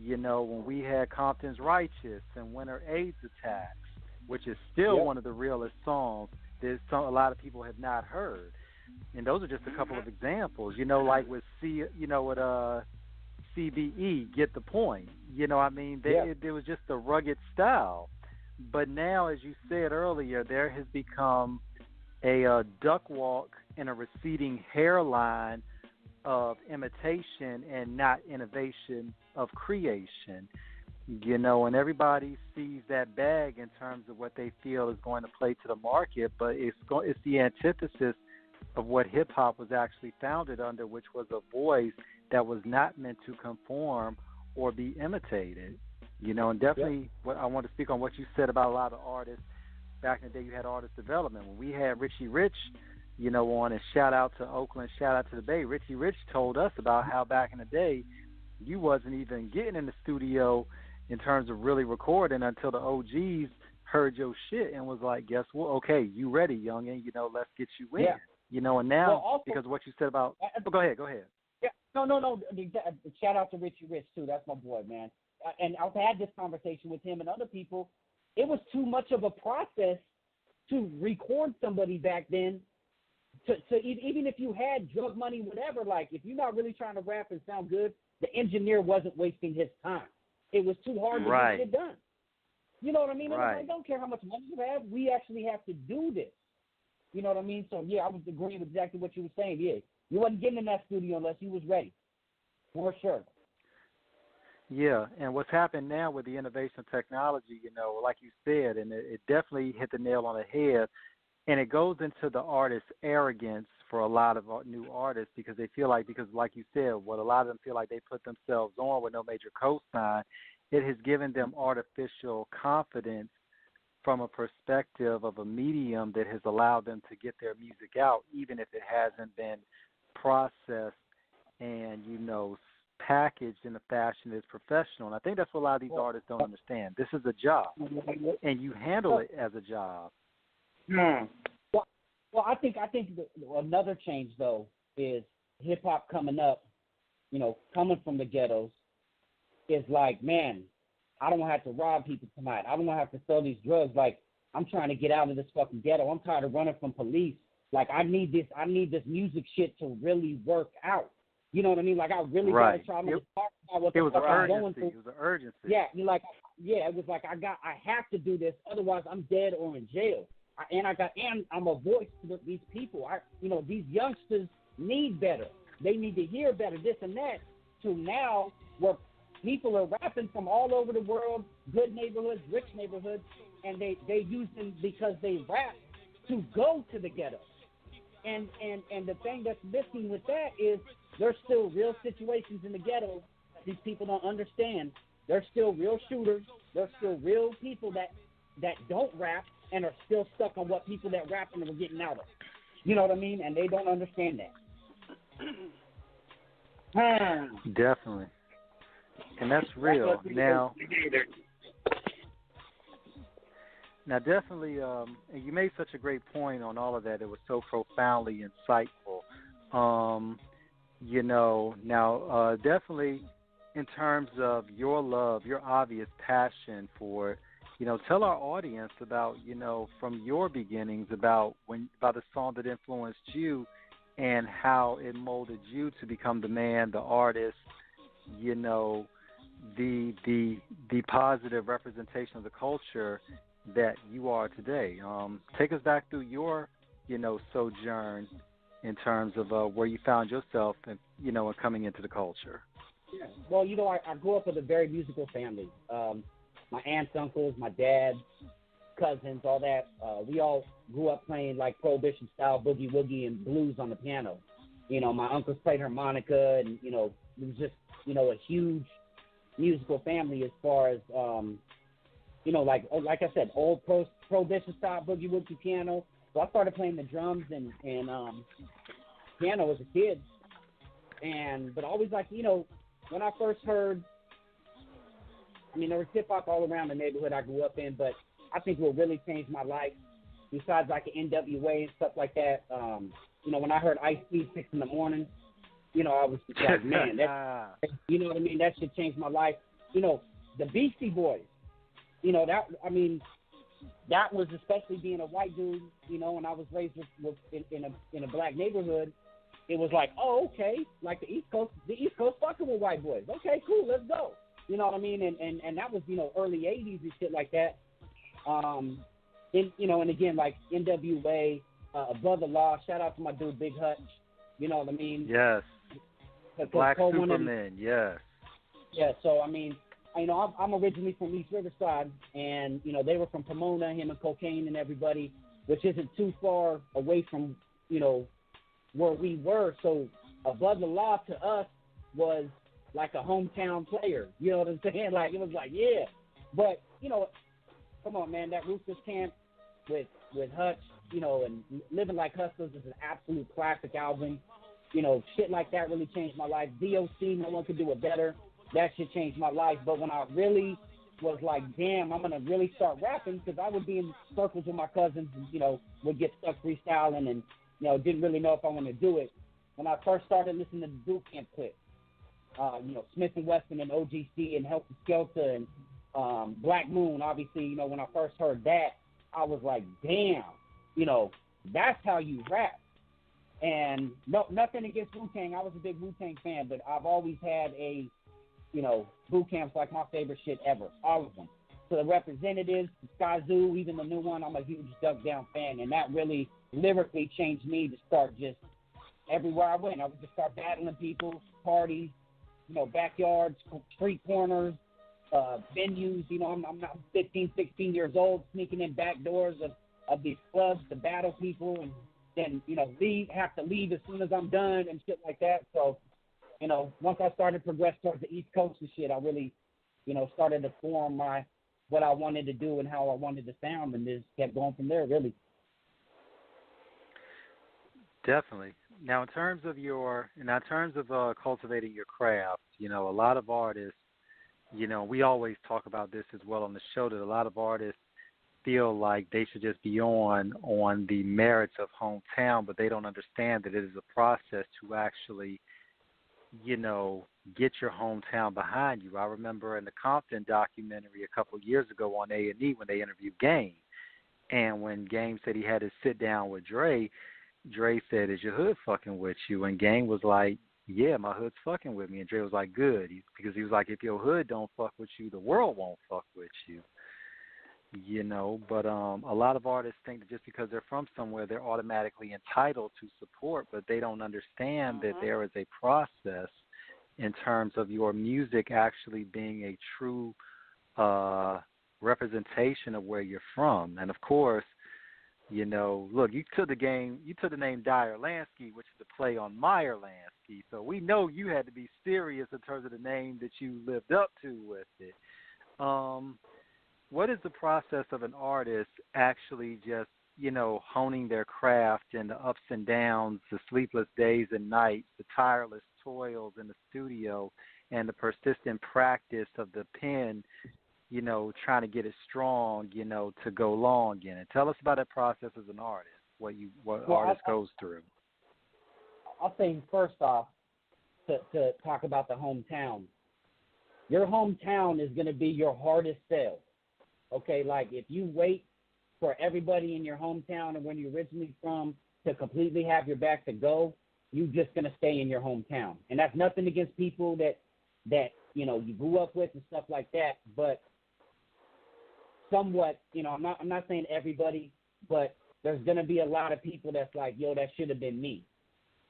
You know, when we had Compton's Righteous and Winter AIDS Attacks, which is still one of the realest songs that a lot of people have not heard. And those are just a couple of examples, you know, like with CBE, Get the Point. You know, I mean, there was just a rugged style. But now, as you said earlier, there has become a duck walk and a receding hairline of imitation and not innovation of creation. You know, and everybody sees that bag in terms of what they feel is going to play to the market, but it's the antithesis of what hip-hop was actually founded under, which was a voice that was not meant to conform or be imitated. You know, and definitely what I want to speak on what you said about a lot of artists. Back in the day, you had artist development. When we had Richie Rich, you know, on, and shout out to Oakland, shout out to the Bay, Richie Rich told us about how back in the day you wasn't even getting in the studio in terms of really recording until the OGs heard your shit and was like, guess what? Okay, you ready, youngin', you know, let's get you in. You know, and now, also, because of what you said about go ahead. Yeah, no. Shout out to Richie Rich, too. That's my boy, man. And I've had this conversation with him and other people. It was too much of a process to record somebody back then. To even if you had drug money, whatever, like, if you're not really trying to rap and sound good, the engineer wasn't wasting his time. It was too hard to get it done. You know what I mean? And I don't care how much money you have. We actually have to do this. You know what I mean? So, I was agreeing with exactly what you were saying. Yeah, you wasn't getting in that studio unless you was ready, for sure. Yeah, and what's happened now with the innovation of technology, you know, like you said, and it definitely hit the nail on the head, and it goes into the artist's arrogance for a lot of new artists because they feel like, like you said, what a lot of them feel like they put themselves on with no major cosign, it has given them artificial confidence from a perspective of a medium that has allowed them to get their music out, even if it hasn't been processed and, you know, packaged in a fashion that's professional. And I think that's what a lot of these artists don't understand. This is a job, and you handle it as a job. Well, I think another change, though, is hip-hop coming up, you know, coming from the ghettos, is like, man, I don't want to have to rob people tonight. I don't want to have to sell these drugs. Like, I'm trying to get out of this fucking ghetto. I'm tired of running from police. Like, I need this music shit to really work out. You know what I mean? Like, I really got to try to talk about what the fuck I'm going through. It was an urgency. Yeah, it was like I have to do this, otherwise I'm dead or in jail. And I'm a voice to these people. These youngsters need better. They need to hear better, this and that. To now, where people are rapping from all over the world, good neighborhoods, rich neighborhoods, and they use them because they rap to go to the ghetto. And the thing that's missing with that is there's still real situations in the ghetto that these people don't understand. There's still real shooters. There's still real people that don't rap and are still stuck on what people that rap and are getting out of. You know what I mean? And they don't understand that. Definitely. And that's real. Now, definitely, and you made such a great point on all of that. It was so profoundly insightful. Definitely in terms of your love, your obvious passion for it, tell our audience about, from your beginnings about the song that influenced you and how it molded you to become the man, the artist, the positive representation of the culture that you are today. Take us back through your, sojourn in terms of where you found yourself and, and coming into the culture. Yeah. Well, you know, I grew up with a very musical family. My aunts, uncles, my dad, cousins, all that. We all grew up playing like Prohibition style boogie woogie and blues on the piano. You know, my uncles played harmonica, and you know, it was just, you know, a huge musical family as far as you know, like I said, old Prohibition style boogie woogie piano. So I started playing the drums and piano as a kid, but always like, you know, when I first heard, I mean, there was hip hop all around the neighborhood I grew up in, but I think what really changed my life, besides like the NWA and stuff like that, you know, when I heard Ice-T 6 in the morning, you know, I was just like, man, that, you know what I mean? That shit changed my life. You know, the Beastie Boys, you know, that, I mean, that was, especially being a white dude, you know, and I was raised in a black neighborhood. It was like, oh, okay, like the East Coast fucking with white boys. Okay, cool, let's go. You know what I mean? And that was, you know, early 80s and shit like that. And, you know, and again, like NWA, Brother Law, shout out to my dude Big Hutch. You know what I mean? Yes. Black Superman, yes. Yeah, so, I mean, you know, I'm originally from East Riverside, and, you know, they were from Pomona, him and Cocaine and everybody, which isn't too far away from, you know, where we were. So Above the Law to us was like a hometown player. You know what I'm saying? Like, it was like, yeah. But, you know, come on, man, that Ruthless Camp with Hutch, you know, and Living Like Hustlers is an absolute classic album. You know, shit like that really changed my life. DOC, no one could do it better. That shit changed my life. But when I really was like, damn, I'm going to really start rapping, because I would be in circles with my cousins and, you know, would get stuck freestyling and, you know, didn't really know if I wanted to do it. When I first started listening to the Boot Camp clips, you know, Smith & Wesson and OGC and Helter Skelter and Black Moon, obviously, you know, when I first heard that, I was like, damn, you know, that's how you rap. And no, nothing against Wu-Tang. I was a big Wu-Tang fan, but I've always had you know, Boot Camp's like my favorite shit ever, all of them. So the Representatives, Sky Zoo, even the new one, I'm a huge Duck Down fan, and that really lyrically changed me to start just everywhere I went. I would just start battling people, parties, you know, backyards, street corners, venues. You know, I'm not 15, 16 years old, sneaking in back doors of these clubs to battle people, and then, you know, have to leave as soon as I'm done and shit like that. So, you know, once I started to progress towards the East Coast and shit, I really, you know, started to form what I wanted to do and how I wanted to sound, and just kept going from there, really. Definitely. Now, in terms of cultivating your craft, you know, a lot of artists, you know, we always talk about this as well on the show, that a lot of artists feel like they should just be on the merits of hometown, but they don't understand that it is a process to actually, you know, get your hometown behind you. I remember in the Compton documentary a couple of years ago on A&E when they interviewed Game, and when Game said he had to sit down with Dre said, "Is your hood fucking with you?" And Game was like, "Yeah, my hood's fucking with me." And Dre was like, "Good," because he was like, "If your hood don't fuck with you, the world won't fuck with you." You know, but a lot of artists think that just because they're from somewhere, they're automatically entitled to support, but they don't understand that there is a process in terms of your music actually being a true representation of where you're from. And of course, you know, look, you took the name Diar Lansky, which is a play on Meyer Lansky, so we know you had to be serious in terms of the name that you lived up to with it. What is the process of an artist actually just, you know, honing their craft and the ups and downs, the sleepless days and nights, the tireless toils in the studio, and the persistent practice of the pen, you know, trying to get it strong, you know, to go long in it? Tell us about that process as an artist, what artist goes through. I'll say first off, to talk about the hometown. Your hometown is going to be your hardest sell. Okay, like if you wait for everybody in your hometown and where you're originally from to completely have your back to go, you're just going to stay in your hometown. And that's nothing against people that you know, you grew up with and stuff like that, but somewhat, you know, I'm not saying everybody, but there's going to be a lot of people that's like, yo, that should have been me.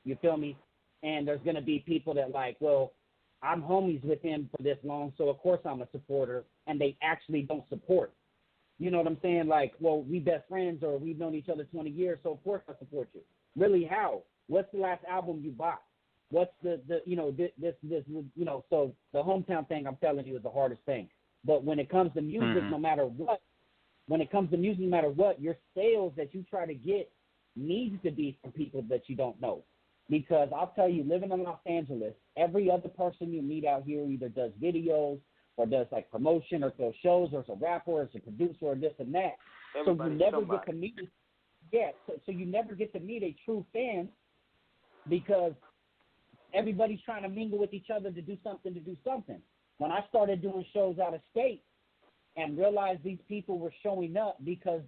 You feel me? And there's going to be people that like, well, I'm homies with him for this long, so of course I'm a supporter, and they actually don't support. You know what I'm saying? Like, well, we best friends or we've known each other 20 years, so of course I support you. Really, how? What's the last album you bought? What's the you know, this, you know, so the hometown thing, I'm telling you, is the hardest thing. But when it comes to music, no matter what, your sales that you try to get needs to be from people that you don't know. Because I'll tell you, living in Los Angeles, every other person you meet out here either does videos or does like promotion or throws shows or is a rapper or is a producer or this and that. Everybody, so you never get to meet so you never get to meet a true fan because everybody's trying to mingle with each other to do something. When I started doing shows out of state and realized these people were showing up because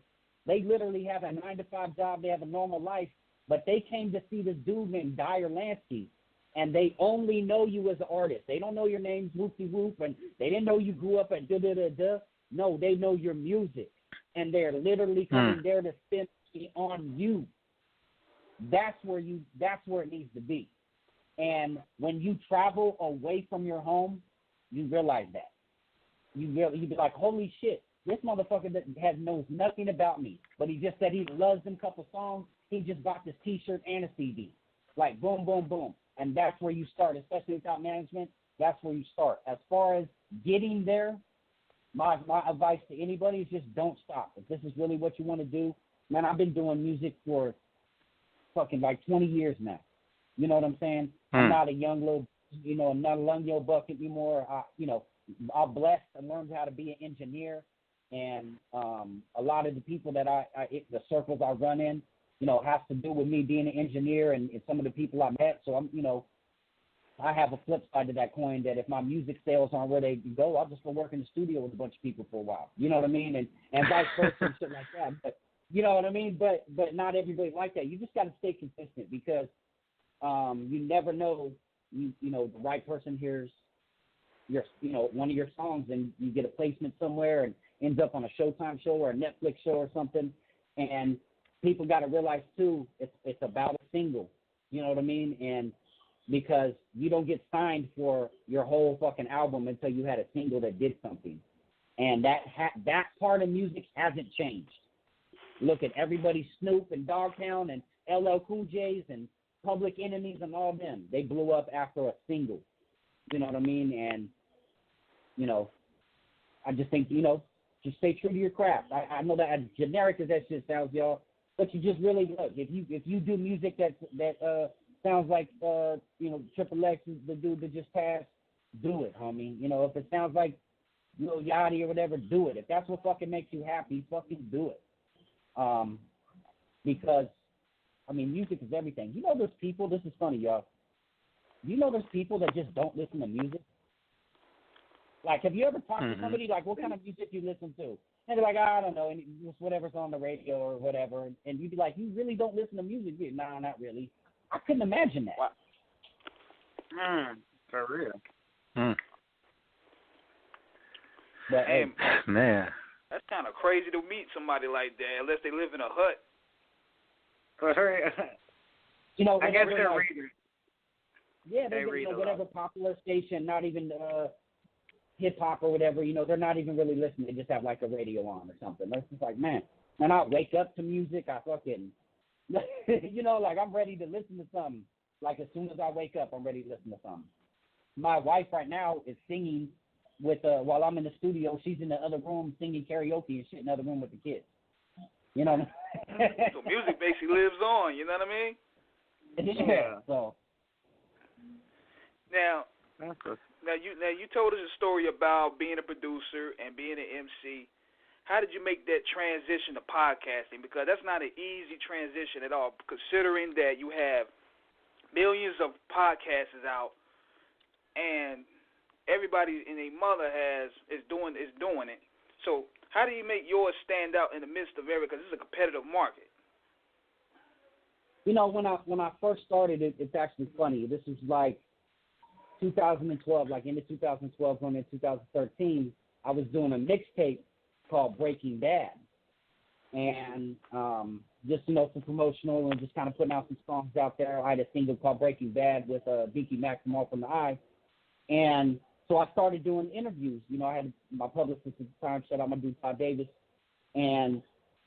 they literally have a 9-to-5 job, they have a normal life, but they came to see this dude named Diar Lansky, and they only know you as an artist. They don't know your name's Whoopty-Whoop, and they didn't know you grew up at da-da-da-da. No, they know your music, and they're literally coming there to spend money on you. That's where it needs to be. And when you travel away from your home, you realize that. You be like, holy shit, this motherfucker that knows nothing about me, but he just said he loves them couple songs. He just bought this T-shirt and a CD. Like, boom, boom, boom. And that's where you start, especially without management. That's where you start. As far as getting there, my advice to anybody is just don't stop. If this is really what you want to do, man, I've been doing music for fucking like 20 years now. You know what I'm saying? I'm not a young little, I'm not a young buck anymore. I'm blessed and learned how to be an engineer. And a lot of the people that the circles I run in, has to do with me being an engineer and some of the people I met. So I have a flip side to that coin that if my music sales aren't where they go, I'll just go work in the studio with a bunch of people for a while. You know what I mean? And vice versa and shit like that. But you know what I mean? But not everybody like that. You just got to stay consistent because you never know. The right person hears your one of your songs and you get a placement somewhere and ends up on a Showtime show or a Netflix show or something. And people got to realize too, it's about a single. You know what I mean? And because you don't get signed for your whole fucking album until you had a single that did something. And that part of music hasn't changed. Look at everybody, Snoop and Dogtown and LL Cool J's and Public Enemies and all them. They blew up after a single. You know what I mean? And, I just think, just stay true to your craft. I know that as generic as that shit sounds, y'all, but you just really look. If you do music that sounds like Triple X is the dude that just passed, do it, homie. If it sounds like Lil Yachty or whatever, do it. If that's what fucking makes you happy, fucking do it. Because music is everything. There's people. This is funny, y'all. There's people that just don't listen to music. Like, have you ever talked to somebody, like, what kind of music you listen to? And they're like, I don't know, and it's whatever's on the radio or whatever. And you'd be like, you really don't listen to music? No, not really. I couldn't imagine that. Wow. For real. But, hey, man. That's kind of crazy to meet somebody like that, unless they live in a hut. For real. I guess they're readers. Yeah, they read whatever popular station, not even hip hop or whatever. They're not even really listening. They just have like a radio on or something. That's just like, man, I wake up to music. I fucking, like I'm ready to listen to something. Like as soon as I wake up, I'm ready to listen to something. My wife right now is singing with while I'm in the studio. She's in the other room singing karaoke and shit in the other room with the kids. You know what I mean? So music basically lives on. You know what I mean? Yeah. So. Now you told us a story about being a producer and being an MC. How did you make that transition to podcasting? Because that's not an easy transition at all, considering that you have millions of podcasts out and everybody and their mother is doing it. So how do you make yours stand out in the midst of everything? Because this is a competitive market. When I first started, it's actually funny. This was like 2012, like into 2012, going into 2013. I was doing a mixtape called Breaking Bad, and just for promotional and just kind of putting out some songs out there. I had a single called Breaking Bad with Beaky Mac from Off from the Eye, And so I started doing interviews. You know, I had my publicist at the time, shout out my dude Todd Davis. And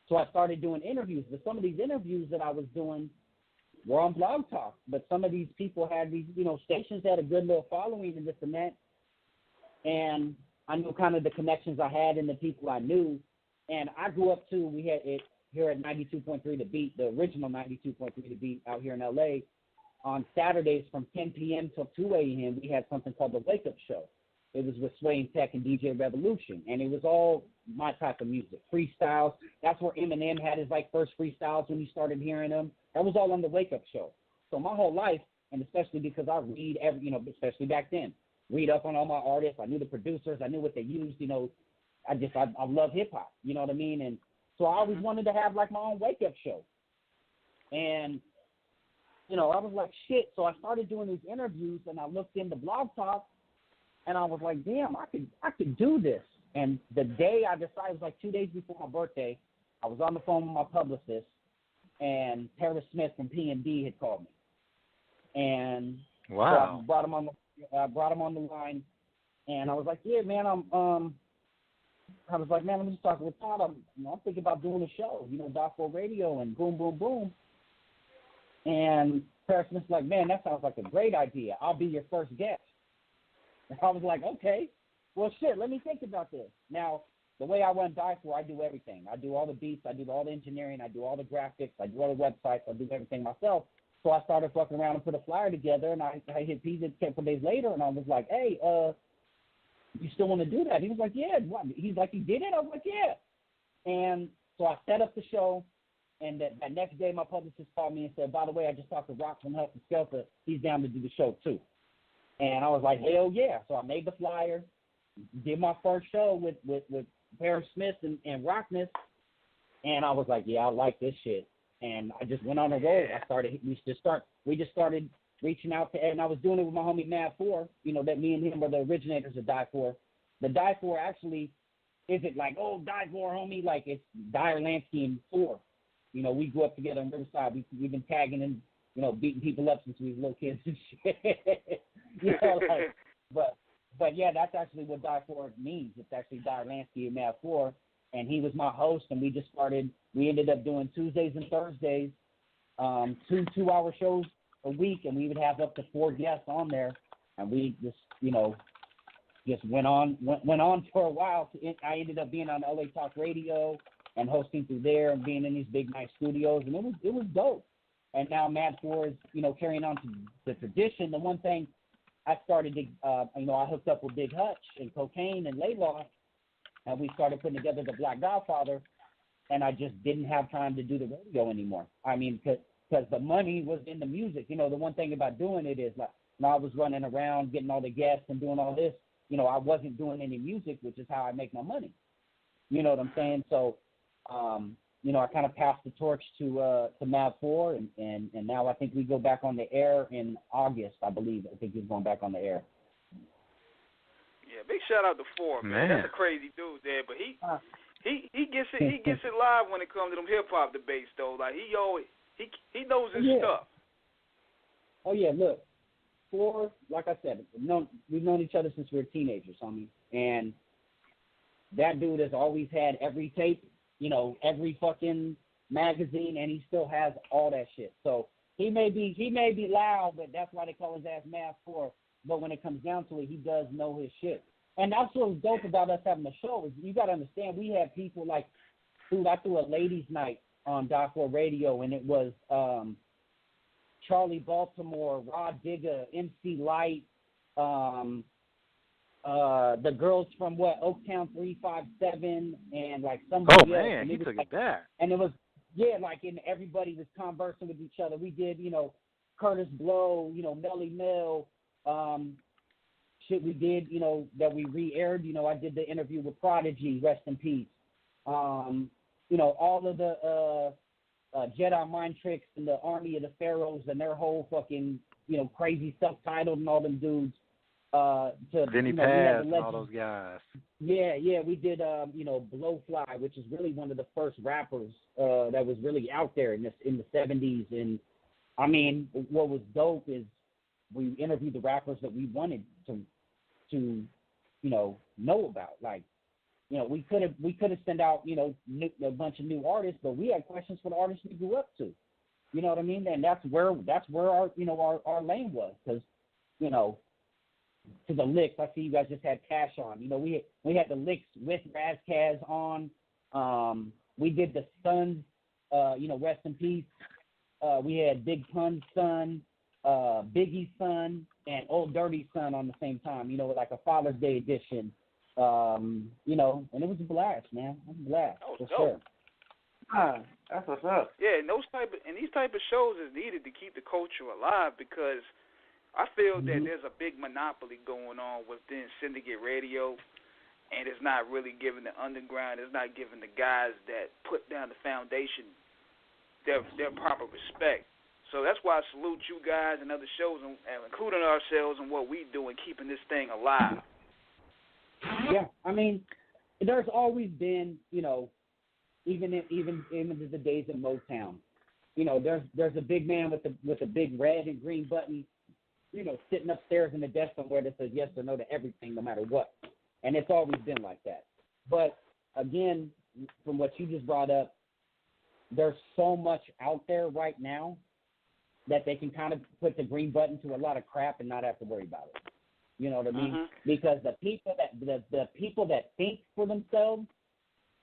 so I started doing interviews. But some of these interviews that I was doing were on Blog Talk. But some of these people had these, you know, stations that had a good little following and this and that. And I knew kind of the connections I had and the people I knew. And I grew up, too. We had it here at 92.3 The Beat, the original 92.3 The Beat out here in L.A. On Saturdays from 10 p.m. till 2 a.m., we had something called the Wake Up Show. It was with Sway and Tech and DJ Revolution, and it was all my type of music, freestyles. That's where Eminem had his, like, first freestyles when you started hearing them. That was all on the Wake Up Show. So my whole life, and especially because I read every, you know, especially back then, read up on all my artists. I knew the producers. I knew what they used, you know. I love hip-hop, you know what I mean? And so I always wanted to have, like, my own Wake Up Show. And you know, I was like, shit. So I started doing these interviews, and I looked into Blog Talk, and I was like, damn, I could do this. And the day I decided, it was like 2 days before my birthday, I was on the phone with my publicist, and Paris Smith from P&D had called me. And wow. So I brought him on the line, and I was like, yeah, man, I was like, man, let me just talk with Todd. I'm thinking about doing a show, you know, Dark4 Radio and boom, boom, boom. And Paris Smith's like, man, that sounds like a great idea. I'll be your first guest. And I was like, okay. Well, shit, let me think about this. Now, the way I run Die4, I do everything. I do all the beats. I do all the engineering. I do all the graphics. I do all the websites. I do everything myself. So I started fucking around and put a flyer together, and I hit Pizza a couple days later, and I was like, hey, you still want to do that? He was like, yeah. What? He's like, you did it? I was like, yeah. And so I set up the show. And that next day, my publicist called me and said, by the way, I just talked to Rock from Huff and Skelter. He's down to do the show, too. And I was like, hell yeah. So I made the flyer, did my first show with Paris Smith and Rockness. And I was like, yeah, I like this shit. And I just went on a roll. We just started reaching out to, and I was doing it with my homie Mad 4, you know, that me and him were the originators of Die4. The Die4 actually isn't like, oh, Die4, homie, like it's Diar Lansky and 4. You know, we grew up together in Riverside. We've been tagging and, you know, beating people up since we were little kids and shit. You know, like, but yeah, that's actually what Die4 means. It's actually Diar Lansky and Mad 4, and he was my host, and we ended up doing Tuesdays and Thursdays, 2-hour shows a week, and we would have up to 4 guests on there, and we just, you know, just went on for a while. I ended up being on LA Talk Radio and hosting through there and being in these big, nice studios, and it was dope. And now Mad 4 is, you know, carrying on to the tradition. The one thing I started to, you know, I hooked up with Big Hutch and Cocaine and Laylaw, and we started putting together the Black Godfather, and I just didn't have time to do the radio anymore. I mean, because the money was in the music. You know, the one thing about doing it is, like, when I was running around getting all the guests and doing all this, you know, I wasn't doing any music, which is how I make my money. You know what I'm saying? So, you know, I kind of passed the torch to Mad 4, and now I think we go back on the air in August, I believe. I think he's going back on the air. Yeah, big shout out to 4, man. That's a crazy dude there, but he gets it live when it comes to them hip hop debates though. Like he knows his stuff. Oh yeah, look, 4, like I said, we've known each other since we were teenagers, homie, and that dude has always had every tape. You know, every fucking magazine, and he still has all that shit. So he may be loud, but that's why they call his ass Mad 4. But when it comes down to it, he does know his shit. And that's what's dope about us having a show is you got to understand we have people like, dude, I threw a ladies' night on Dark4 Radio, and it was Charlie Baltimore, Rod Digger, MC Light, the girls from Oaktown 357 and like somebody else. Oh man, he took it back. And it was and everybody was conversing with each other. We did, you know, Curtis Blow, you know, Melly Mel, shit we did, you know, that we re-aired. You know, I did the interview with Prodigy, rest in peace. You know, all of the Jedi Mind Tricks and the Army of the Pharaohs and their whole fucking, you know, crazy self-titled and all them dudes. Vinny Paz and all those guys. Yeah, we did, you know, Blowfly, which is really one of the first rappers that was really out there in the 70s. And I mean, what was dope is we interviewed the rappers that we wanted to to, know about. Like, we could have sent out, a bunch of new artists, but we had questions for the artists we grew up to. You know what I mean? And that's where our our lane was, because to the Licks. I see you guys just had Cash on. We had the Licks with Razkaz on. We did the Sons. Rest in peace. We had Big Pun's son, Biggie's son, and Old Dirty's son on the same time. Like a Father's Day edition. And it was a blast, man. It was a blast for sure. That's what's up. Yeah, and these type of shows is needed to keep the culture alive, because I feel that there's a big monopoly going on within syndicate radio, and it's not really giving the underground, it's not giving the guys that put down the foundation their proper respect. So that's why I salute you guys and other shows, and including ourselves in what we do and keeping this thing alive. Yeah, I mean, there's always been, even in the days of Motown, there's a big man with a big red and green button, sitting upstairs in the desk somewhere that says yes or no to everything, no matter what. And it's always been like that. But again, from what you just brought up, there's so much out there right now that they can kind of put the green button to a lot of crap and not have to worry about it. You know what I mean? Because the people that think for themselves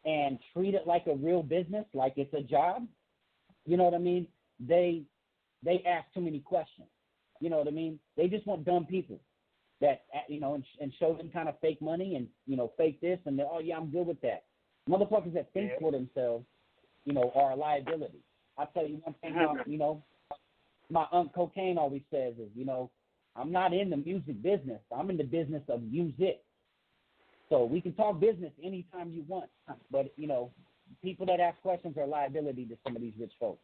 and treat it like a real business, like it's a job, you know what I mean? They ask too many questions. You know what I mean? They just want dumb people that, and show them kind of fake money and, fake this, and oh yeah, I'm good with that. Motherfuckers that think for themselves, are a liability. I'll tell you one thing, my Uncle Cocaine always says is, I'm not in the music business. I'm in the business of music. So we can talk business anytime you want. But, people that ask questions are a liability to some of these rich folks.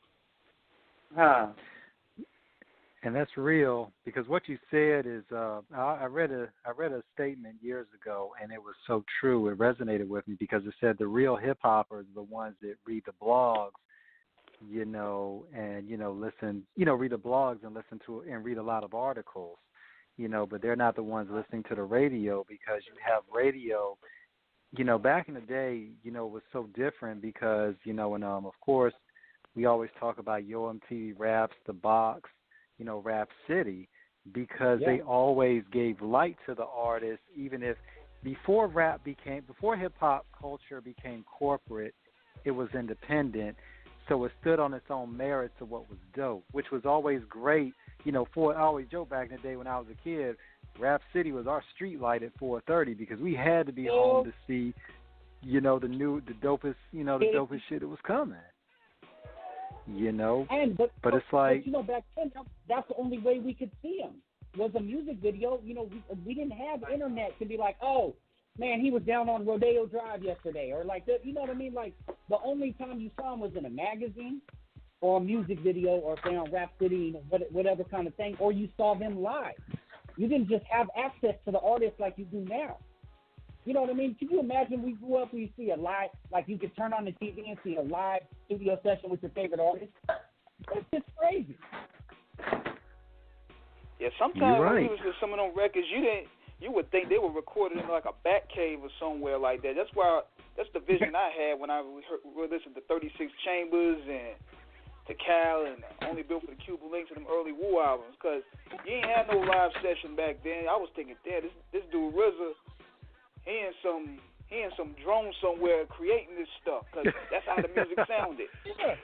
And that's real, because what you said is, I read a statement years ago, and it was so true. It resonated with me, because it said the real hip hoppers are the ones that read the blogs, and listen, read the blogs and listen to and read a lot of articles, but they're not the ones listening to the radio, because you have radio. Back in the day, it was so different, because and of course we always talk about Yo MTV Raps, The Box, Rap City, because they always gave light to the artists, even if before hip hop culture became corporate, it was independent. So it stood on its own merits of what was dope, which was always great. I always joke back in the day when I was a kid, Rap City was our street light at 4:30, because we had to be home to see, the dopest, the dopest shit that was coming. But it's like, back then, that's the only way we could see him was a music video. We didn't have internet to be like, oh man, he was down on Rodeo Drive yesterday, or like that. You know what I mean? Like, the only time you saw him was in a magazine or a music video, or say on Rap City, whatever kind of thing, or you saw them live. You didn't just have access to the artists like you do now. You know what I mean? Can you imagine we grew up, we see a live, like you could turn on the TV and see a live studio session with your favorite artist? It's just crazy. Yeah, sometimes when you was with some of them records, you would think they were recorded in like a bat cave or somewhere like that. That's the vision I had when I listened to 36 Chambers and to Cal and Only Built for the Cuban Links and them early Wu albums, because you ain't had no live session back then. I was thinking, damn, this dude RZA, he in some drone somewhere creating this stuff, because that's how the music sounded. Yeah.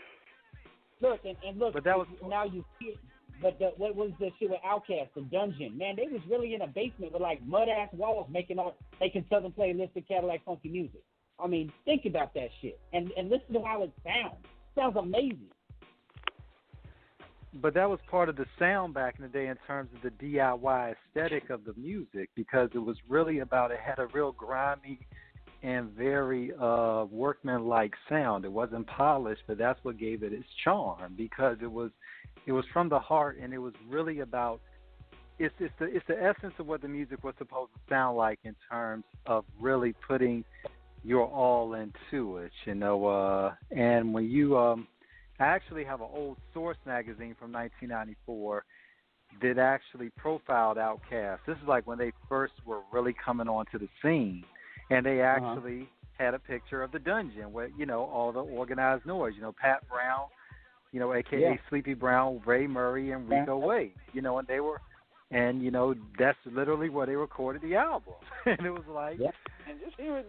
Look, and look, but that was, now you see it. But what was the shit with Outkast, the Dungeon? Man, they was really in a basement with like mud-ass walls making Southern Playlistic Cadillac funky music. I mean, think about that shit. And listen to how it sounds. It sounds amazing. But that was part of the sound back in the day in terms of the DIY aesthetic of the music, because it was really about, it had a real grimy and very workmanlike sound. It wasn't polished, but that's what gave it its charm, because it was from the heart, and it was really about, it's the essence of what the music was supposed to sound like in terms of really putting your all into it, and when you I actually have an old Source magazine from 1994, that actually profiled Outkast. This is like when they first were really coming onto the scene, and they actually had a picture of the dungeon where, you know, all the organized noise, you know, Pat Brown, you know, a.k.a. Sleepy Brown, Ray Murray, and Rico Wade, you know, and they were, and, you know, that's literally where they recorded the album. And it was like... And just hearing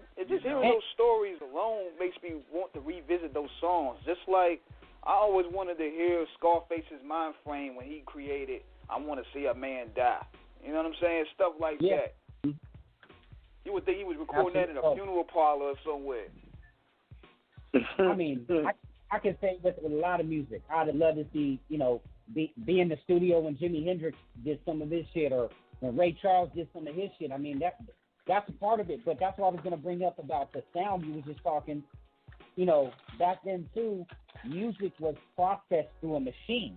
those stories alone makes me want to revisit those songs. Just like I always wanted to hear Scarface's Mind Frame when he created I Want to See a Man Die. You know what I'm saying? Stuff like that. You would think he was recording that in a funeral parlor or somewhere. I mean, I can say with a lot of music, I'd love to see, you know, be in the studio when Jimi Hendrix did some of his shit, or when Ray Charles did some of his shit. I mean, that's a part of it, but that's what I was going to bring up about the sound you was just talking. You know, back then, too, music was processed through a machine.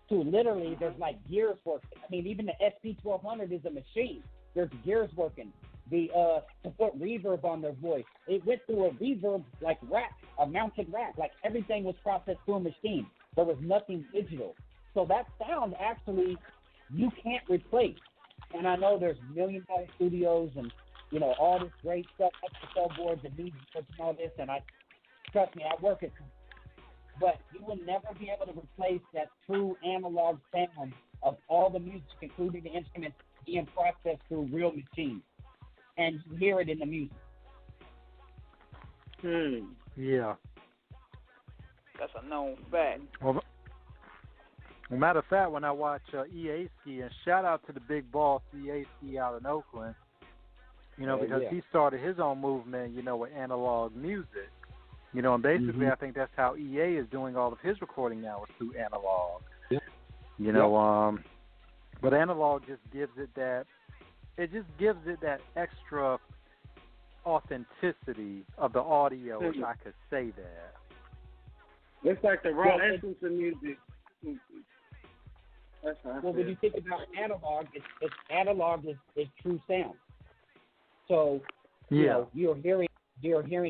So literally, there's like gears working. I mean, even the SP1200 is a machine. There's gears working. To put reverb on their voice, it went through a reverb like rack, a mounted rack. Like everything was processed through a machine. There was nothing digital. So that sound actually you can't replace. And I know there's $1 million studios and, you know, all this great stuff, XSL boards and music and all this. And trust me, I work it. But you will never be able to replace that true analog sound of all the music, including the instruments, being processed through real machines. And you hear it in the music. Yeah. That's a known fact. Well, matter of fact, when I watch EASky, and shout out to the big boss EASky out in Oakland, you know, because he started his own movement, you know, with analog music. You know, and basically I think that's how EA is doing all of his recording now, is through analog. You know, but analog just gives it that extra authenticity of the audio, if I could say that. It's like the raw essence of music. That's how I feel. When you think about analog, it's analog is true sound. So you know, you're hearing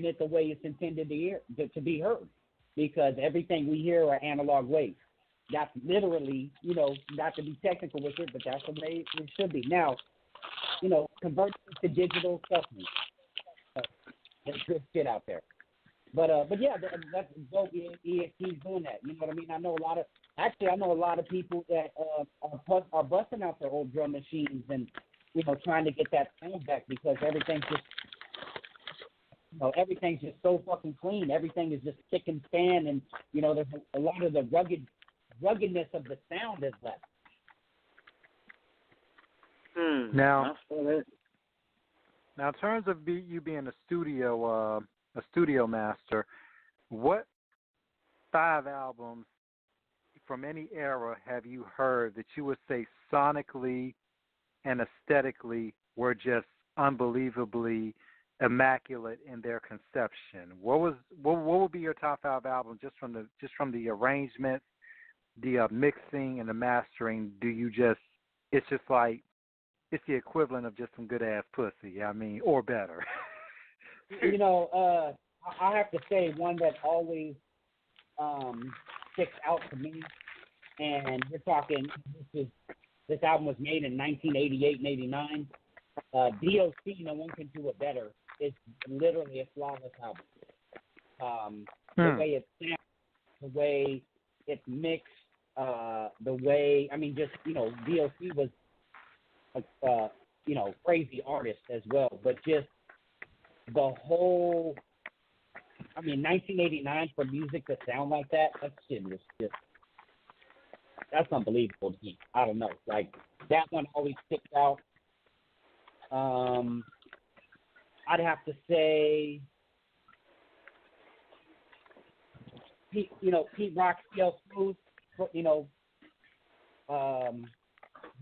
it the way it's intended to be heard, because everything we hear are analog waves. That's literally, you know, not to be technical with it, but that's the way it should be. Now, you know, convert it to digital stuff. There's good shit out there. But yeah, that's dope. EXT's doing that. You know what I mean? I know a lot of people that are busting out their old drum machines and, you know, trying to get that sound back, because everything's just so fucking clean. Everything is just thick and span, and, you know, there's a lot of the ruggedness of the sound is left. Now, in terms of you being a studio master, what 5 albums from any era have you heard that you would say sonically and aesthetically were just unbelievably immaculate in their conception? What would be your top 5 albums just from the arrangements, the mixing and the mastering? It's just like, it's the equivalent of just some good ass pussy, I mean, or better. You know, I have to say one that always sticks out to me, and we're talking, this album was made in 1988 and 89. DOC, no one can do it better. It's literally a flawless album. The way it sounds, the way it's mixed, the way, I mean, just, you know, DOC was you know, crazy artist as well, but just the whole, I mean, 1989 for music to sound like that shit was just, that's unbelievable to me. I don't know, like, that one always sticks out. I'd have to say, Pete Rock, CL Smooth, you know,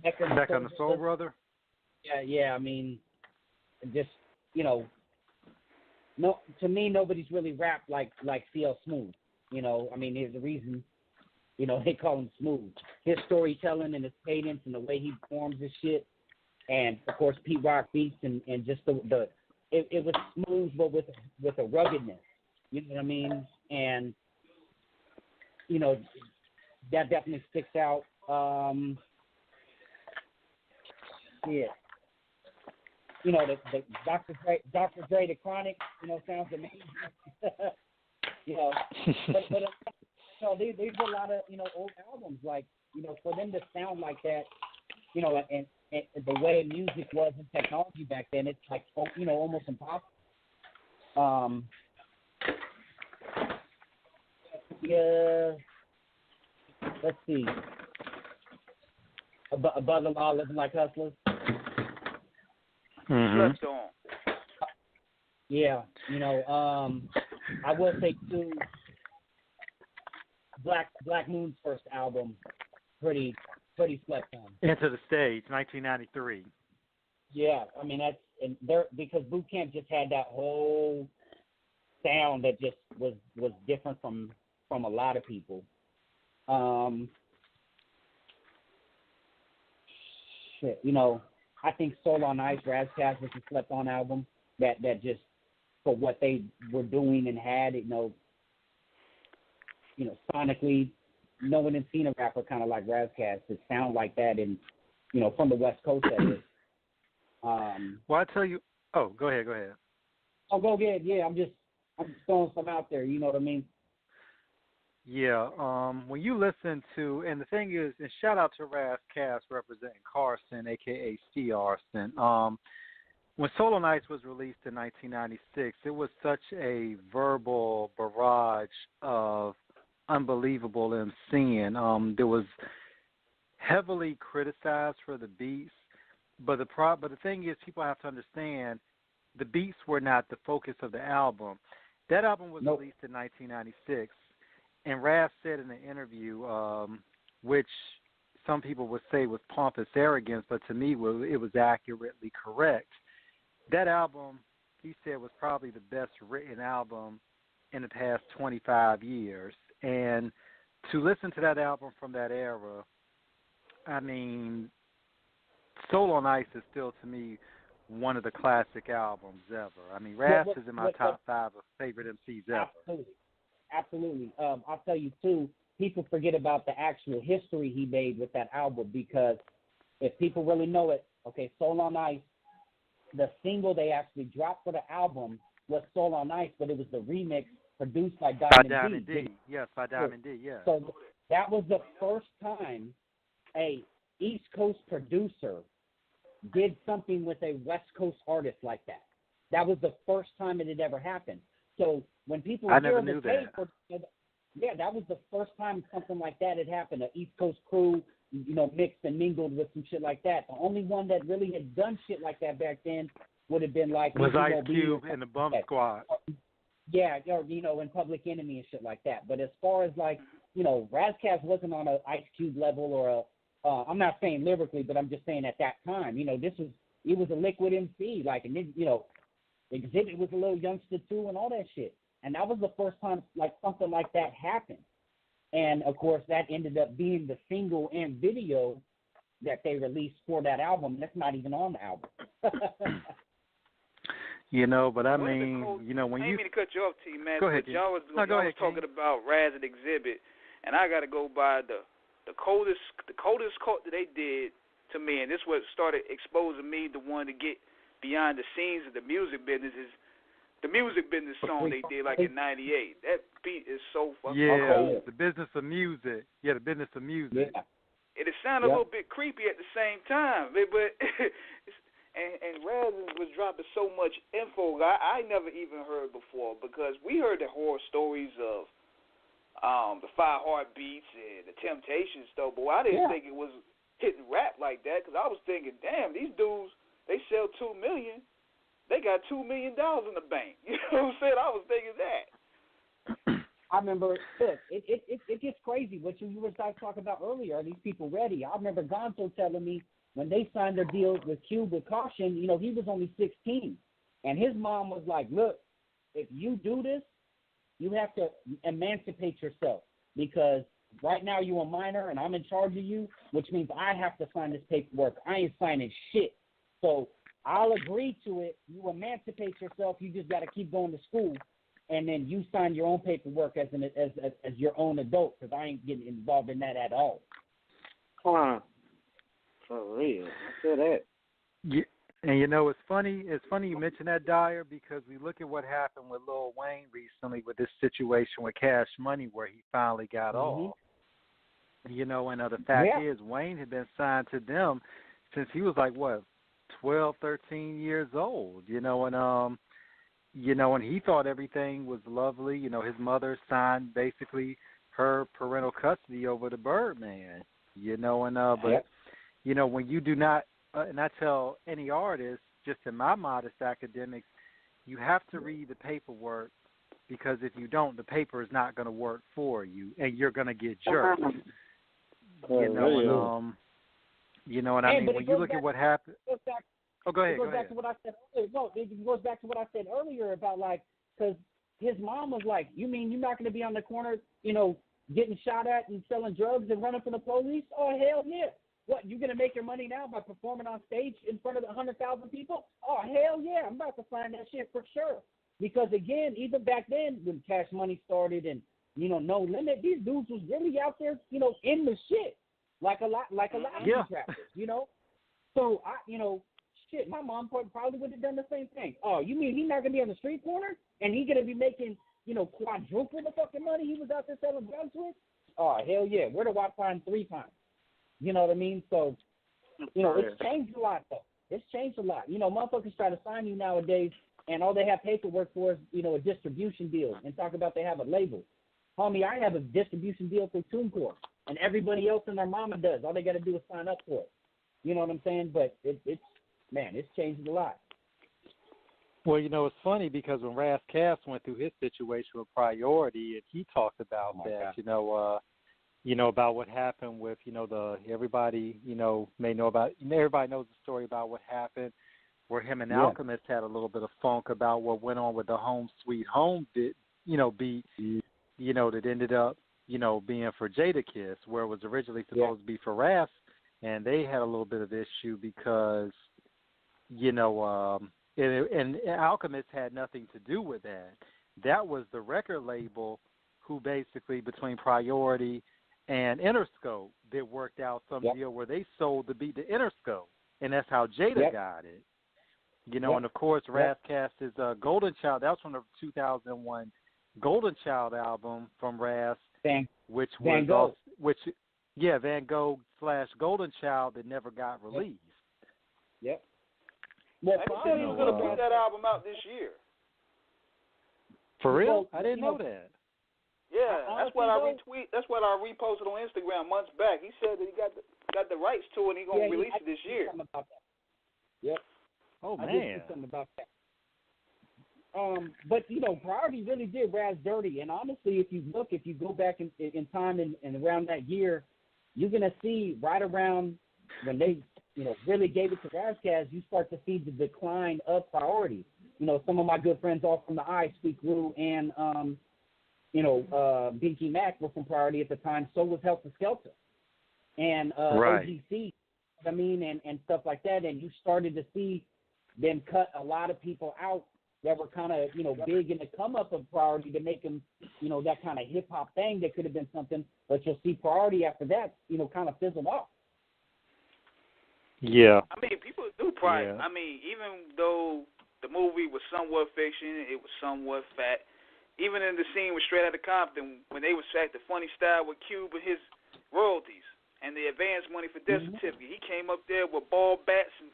Back on the Soul Brother? Yeah, I mean, just, you know, no, to me, nobody's really rapped like CL Smooth. You know, I mean, there's a reason, you know, they call him Smooth. His storytelling and his cadence and the way he performs his shit, and, of course, Pete Rock beats and just it was smooth, but with a ruggedness. You know what I mean? And, you know, that definitely sticks out. shit. You know, the Dr. Dre the Chronic, you know, sounds amazing. You know, but you know, these are a lot of, you know, old albums. Like, you know, for them to sound like that, you know, and the way music was and technology back then, it's like, you know, almost impossible. Yeah. Let's see. Above the law, living like hustlers. Slept on. Yeah, you know, I will say too, Black Moon's first album, pretty slept on. Into the Stage, 1993. Yeah, I mean because Boot Camp just had that whole sound that just was different from a lot of people. Shit, you know, I think Soul on Ice, Razzcast was a slept on album that just for what they were doing and had, you know, sonically, no one had seen a rapper kind of like Razzcast that sound like that, and you know, from the West Coast that is. Well, I tell you. Oh, go ahead. Oh, go ahead. Yeah, I'm just throwing some out there. You know what I mean? Yeah. When you listen to, and the thing is, and shout out to Razzcast representing Carson, aka C. Arson. When Soul on Ice was released in 1996, it was such a verbal barrage of unbelievable MCing. There was heavily criticized for the beats, but the thing is, people have to understand the beats were not the focus of the album. That album was released in 1996, and Raz said in an interview, which some people would say was pompous arrogance, but to me it was accurately correct. That album, he said, was probably the best written album in the past 25 years. And to listen to that album from that era, I mean, Soul on Ice is still, to me, one of the classic albums ever. I mean, Raz is in my top 5 of favorite MCs ever. Absolutely. I'll tell you, too, people forget about the actual history he made with that album, because if people really know it, okay, Soul on Ice, the single they actually dropped for the album was Soul on Ice, but it was the remix produced by Diamond D. Yes, by Diamond D, yes. So that was the first time a East Coast producer did something with a West Coast artist like that. That was the first time it had ever happened. So when people I never knew that. Yeah, that was the first time something like that had happened. An East Coast crew, you know, mixed and mingled with some shit like that. The only one that really had done shit like that back then would have been like was Ice Cube and the Bum Squad. Yeah, or, you know, and Public Enemy and shit like that. But as far as like, you know, Razzcast wasn't on an Ice Cube level or a I'm not saying lyrically, but I'm just saying at that time, you know, it was a liquid MC, like, and then, you know, Exhibit was a little youngster too and all that shit. And that was the first time like something like that happened. And of course that ended up being the single and video that they released for that album. That's not even on the album. You know, but I mean, you know, when I didn't mean to cut you off, T-Man, go ahead, but y'all was talking King. about Raz and Exhibit, and I got to go by the coldest quote that they did to me, and this what started exposing me to want to get beyond the scenes of the music business is the music business song they did like in '98. That beat is so fucking cold. The business of music. Yeah, the business of music. Yeah. It sounded a little bit creepy at the same time, but and Raz was dropping so much info I never even heard before, because we heard the horror stories of the 5 Heartbeats and the Temptations stuff, but I didn't think it was hitting rap like that, because I was thinking, damn, these dudes, they sell $2 million, they got $2 million in the bank. You know what I'm saying? I was thinking that. I remember, look, it gets crazy. What you were talking about earlier, are these people ready? I remember Gonzo telling me when they signed their deal with Cube with Caution, you know, he was only 16. And his mom was like, look, if you do this, you have to emancipate yourself, because right now you're a minor and I'm in charge of you, which means I have to sign this paperwork. I ain't signing shit. So I'll agree to it. You emancipate yourself. You just got to keep going to school, and then you sign your own paperwork as your own adult, because I ain't getting involved in that at all. Come on. For real. I feel that. Yeah, and it's funny. It's funny you mention that, Dyer, because we look at what happened with Lil Wayne recently with this situation with Cash Money, where he finally got off. And the fact is, Wayne had been signed to them since he was like 12, 13 years old. And he thought everything was lovely. His mother signed basically her parental custody over to Birdman. But when you do not. And I tell any artist, just in my modest academics, you have to read the paperwork, because if you don't, the paper is not going to work for you, and you're going to get jerked. And I mean, when you look at what happened. Go ahead. It goes back to what I said earlier. No, it goes back to what I said earlier about because his mom was like, "You mean you're not going to be on the corner, getting shot at and selling drugs and running from the police? Oh hell yeah! What, you going to make your money now by performing on stage in front of 100,000 people? Oh, hell yeah, I'm about to find that shit for sure. Because, again, even back then when Cash Money started and, No Limit, these dudes was really out there, in the shit. Like a lot of these rappers, So, shit, my mom probably would have done the same thing. Oh, you mean he's not going to be on the street corner? And he's going to be making, quadruple the fucking money he was out there selling drugs with? Oh, hell yeah, where do I find 3 times? You know what I mean? So, it's changed a lot, though. It's changed a lot. Motherfuckers try to sign you nowadays, and all they have paperwork for is, a distribution deal, and talk about they have a label. Homie, I have a distribution deal for TuneCore, and everybody else and their mama does. All they got to do is sign up for it. You know what I'm saying? But it's changed a lot. Well, it's funny because when Ras Kass went through his situation with Priority, and he talked about about what happened with, everybody, may know about, everybody knows the story about what happened, where him and Alchemist had a little bit of funk about what went on with the Home Sweet Home beat, that ended up, being for Jadakiss, where it was originally supposed to be for Ras, and they had a little bit of issue because, and Alchemist had nothing to do with that. That was the record label who basically, between Priority and Interscope, that worked out some deal where they sold the beat to Interscope, and that's how Jada got it. And of course, Ras Kass's Golden Child, that was from the 2001 Golden Child album from Ras, Van Gogh / Golden Child that never got released. Well, he said he was going to bring that album out this year. For real? I didn't know that. Yeah, that's what I reposted on Instagram months back. He said that he got the rights to it and he's going to release it this year. Yep. Oh, man. I did something about that. But, Priority really did Raz dirty. And honestly, if you go back in time and around that year, you're going to see right around when they, really gave it to Raz Kass, you start to see the decline of Priority. Some of my good friends all from the Eye, Squeak Roo and, Binky Mac were from Priority at the time. So was Helter Skelter and OGC, and stuff like that. And you started to see them cut a lot of people out that were kind of, big in the come up of Priority to make them, that kind of hip hop thing that could have been something. But you'll see Priority after that, kind of fizzle off. Yeah. I mean, people do Priority. Yeah. I mean, even though the movie was somewhat fiction, it was somewhat fact. Even in the scene with Straight Outta Compton, when they was at the funny style with Cube and his royalties and the advance money for death certificate, he came up there with ball bats and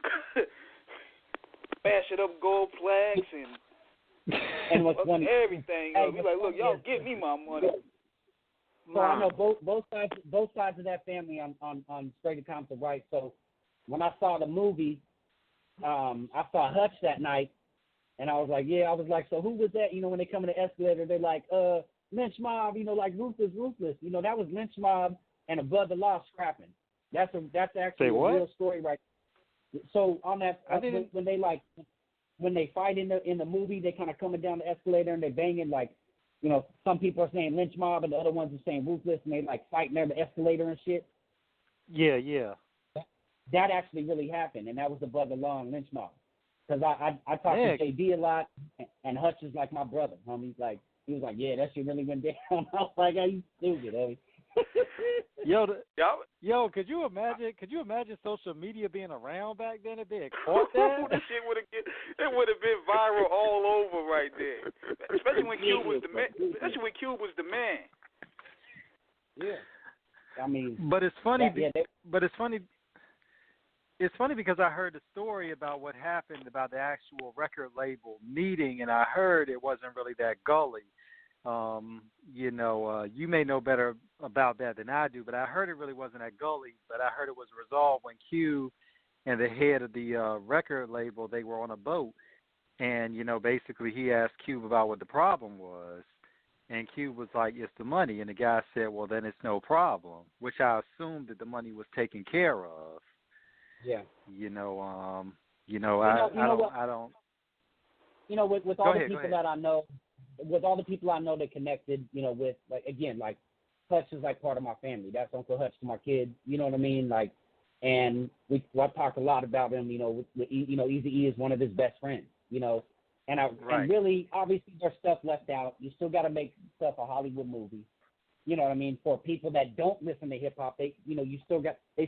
bashing up gold flags and what's funny, everything. He's like, look, y'all give me my money. So I know both sides of that family on Straight Outta Compton, right? So when I saw the movie, I saw Hutch that night, and I was like, so who was that? When they come in the escalator, they're like, Lench Mob, like Ruthless. That was Lench Mob and Above the Law scrapping. That's actually a real story, right? So on that, when they fight in the movie, they kind of coming down the escalator and they banging like, some people are saying Lench Mob and the other ones are saying Ruthless, and they like fighting there the escalator and shit. Yeah. That actually really happened, and that was Above the Law and Lench Mob. Because I talk to JD a lot, and Hutch is like my brother, homie. He was like, yeah, that shit really went down. I was like, are you stupid, homie? Yo, could you imagine? Could you imagine social media being around back then if they had caught that? This shit would have been viral all over right there. Especially when Cube was the man. Yeah. I mean, but it's funny. But it's funny. It's funny because I heard the story about what happened about the actual record label meeting, and I heard it wasn't really that gully. You may know better about that than I do, but I heard it really wasn't that gully. But I heard it was resolved when Q and the head of the record label, they were on a boat, and basically he asked Cube about what the problem was, and Cube was like, "It's the money," and the guy said, "Well, then it's no problem," which I assumed that the money was taken care of. Yeah. I don't. With all the people that I know, with all the people I know that connected, with like Hutch is like part of my family. That's Uncle Hutch to my kids. You know what I mean? Like, and I talk a lot about him. Eazy-E is one of his best friends. And really, obviously, there's stuff left out. You still got to make stuff a Hollywood movie. You know what I mean? For people that don't listen to hip hop, they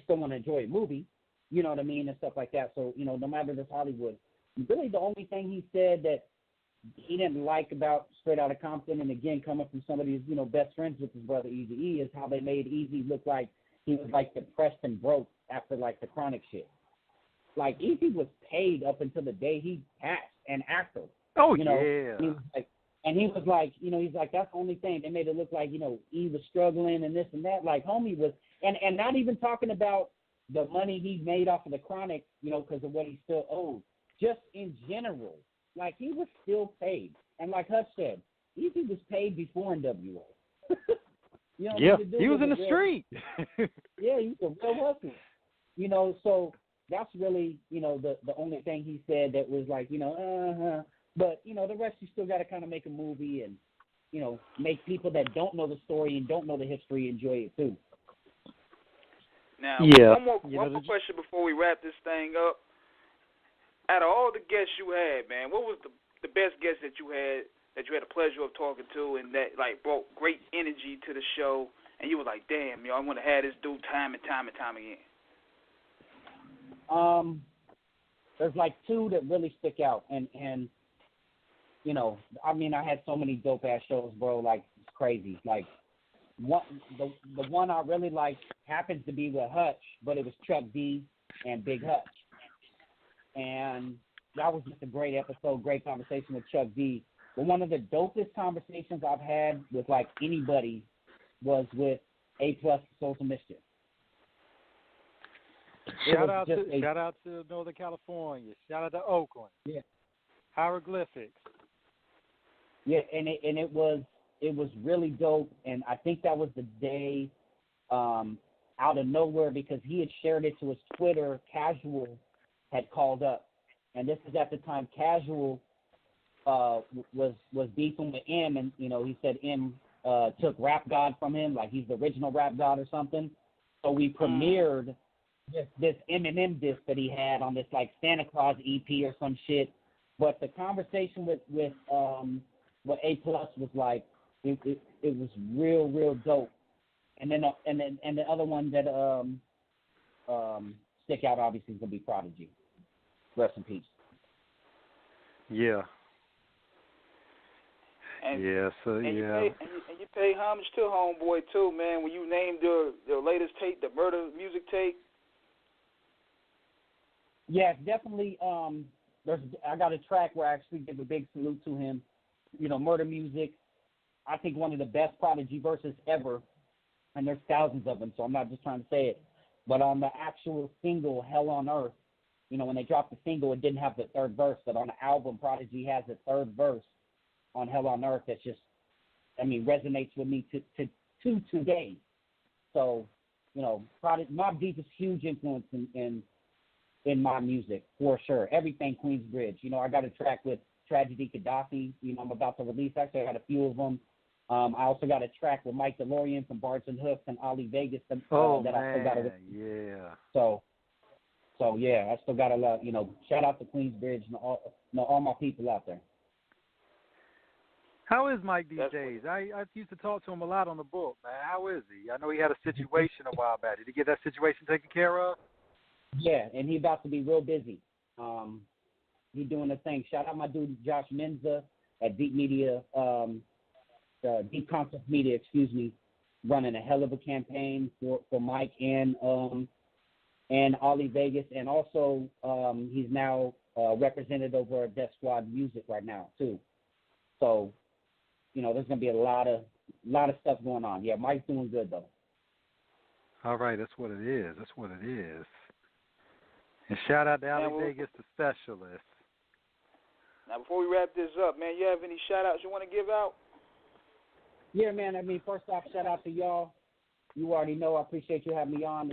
still want to enjoy a movie. You know what I mean, and stuff like that. So, no matter this Hollywood, really the only thing he said that he didn't like about Straight Outta Compton, and again, coming from somebody who's, best friends with his brother Eazy-E, is how they made Eazy look like he was, like, depressed and broke after, like, the Chronic shit. Like, Eazy was paid up until the day he passed, and after. Oh, yeah. He was like, he's like, that's the only thing. They made it look like, E was struggling and this and that. Like, homie was, and not even talking about the money he made off of the Chronic, because of what he still owed. Just in general, like, he was still paid. And like Hutch said, Eazy was paid before NWA. He was in the street. Yeah, he was a real hustler. So that's really, the only thing he said that was like, But, the rest you still got to kind of make a movie and, make people that don't know the story and don't know the history enjoy it too. Now, one more question before we wrap this thing up. Out of all the guests you had, man, what was the best guest that you had the pleasure of talking to and that, like, brought great energy to the show, and you were like, damn, I want to have this dude time and time again? There's, like, two that really stick out, and I had so many dope-ass shows, bro, like, it's crazy. Like, the one I really liked happens to be with Hutch, but it was Chuck D and Big Hutch. And that was just a great episode, great conversation with Chuck D. But one of the dopest conversations I've had with, like, anybody was with A+ Social Mischief. Shout out to Northern California. Shout out to Oakland. Yeah. Hieroglyphics. Yeah, and it was really dope, and I think that was the day out of nowhere because he had shared it to his Twitter. Casual had called up, and this is at the time Casual was beefing with M, and he said M took Rap God from him, like he's the original Rap God or something. So we premiered this Eminem disc that he had on this like Santa Claus EP or some shit. But the conversation with A+ was like it was real dope. And then the other one that stick out obviously is gonna be Prodigy. Rest in peace. Yeah. And, yeah. So and yeah. You pay homage to Homeboy too, man. When you named your latest tape, the Murder music tape. Yeah, definitely. I got a track where I actually give a big salute to him. Murder music. I think one of the best Prodigy verses ever, and there's thousands of them, so I'm not just trying to say it. But on the actual single, Hell on Earth, when they dropped the single, it didn't have the third verse, but on the album, Prodigy has the third verse on Hell on Earth that just, resonates with me to today. So, Mobb Deep is huge influence in my music, for sure. Everything Queensbridge. I got a track with Tragedy Gaddafi, I'm about to release. Actually, I got a few of them. I also got a track with Mike DeLorean from Bars and Hooks and Ali Vegas that I still got to. Yeah. So yeah, I still got a lot. Shout out to Queensbridge and all my people out there. How is Mike these days? I used to talk to him a lot on the book, man. How is he? I know he had a situation a while back. Did he get that situation taken care of? Yeah, and he about to be real busy. He doing the thing. Shout out my dude Josh Menza at Deep Media, Deep Concept Media, running a hell of a campaign for Mike and Ollie Vegas, and also he's now represented over at Death Squad Music right now too. So, there's gonna be a lot of stuff going on. Yeah, Mike's doing good though. All right, that's what it is. And shout out to Ollie Vegas, the specialist. Now, before we wrap this up, man, you have any shout-outs you want to give out? Yeah, man. I mean, first off, shout out to y'all. You already know I appreciate you having me on.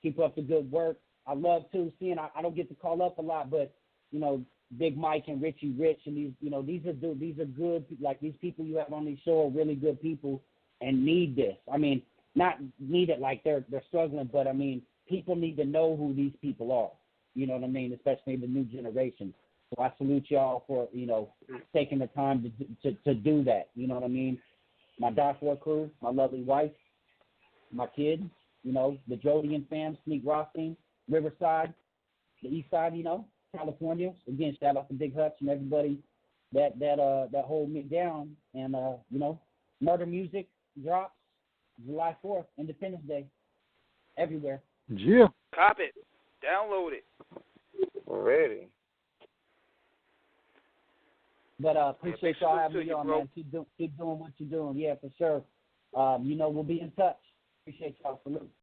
Keep up the good work. I love, too, seeing I don't get to call up a lot, but, Big Mike and Richie Rich and these are good, like these people you have on these show are really good people and need this. I mean, not need it like they're struggling, but, I mean, people need to know who these people are. You know what I mean? Especially the new generation. So I salute y'all for, taking the time to do that. You know what I mean? My Dark crew, my lovely wife, my kids, the Jodian fam, Sneak Rothstein, Riverside, the East Side, California. Again, shout out to Big Hutch and everybody that hold me down. And, Murder Music drops July 4th, Independence Day, everywhere. Yeah. Cop it. Download it. Ready. But appreciate y'all having me on, man. Keep doing what you're doing. Yeah, for sure. We'll be in touch. Appreciate y'all. Salute.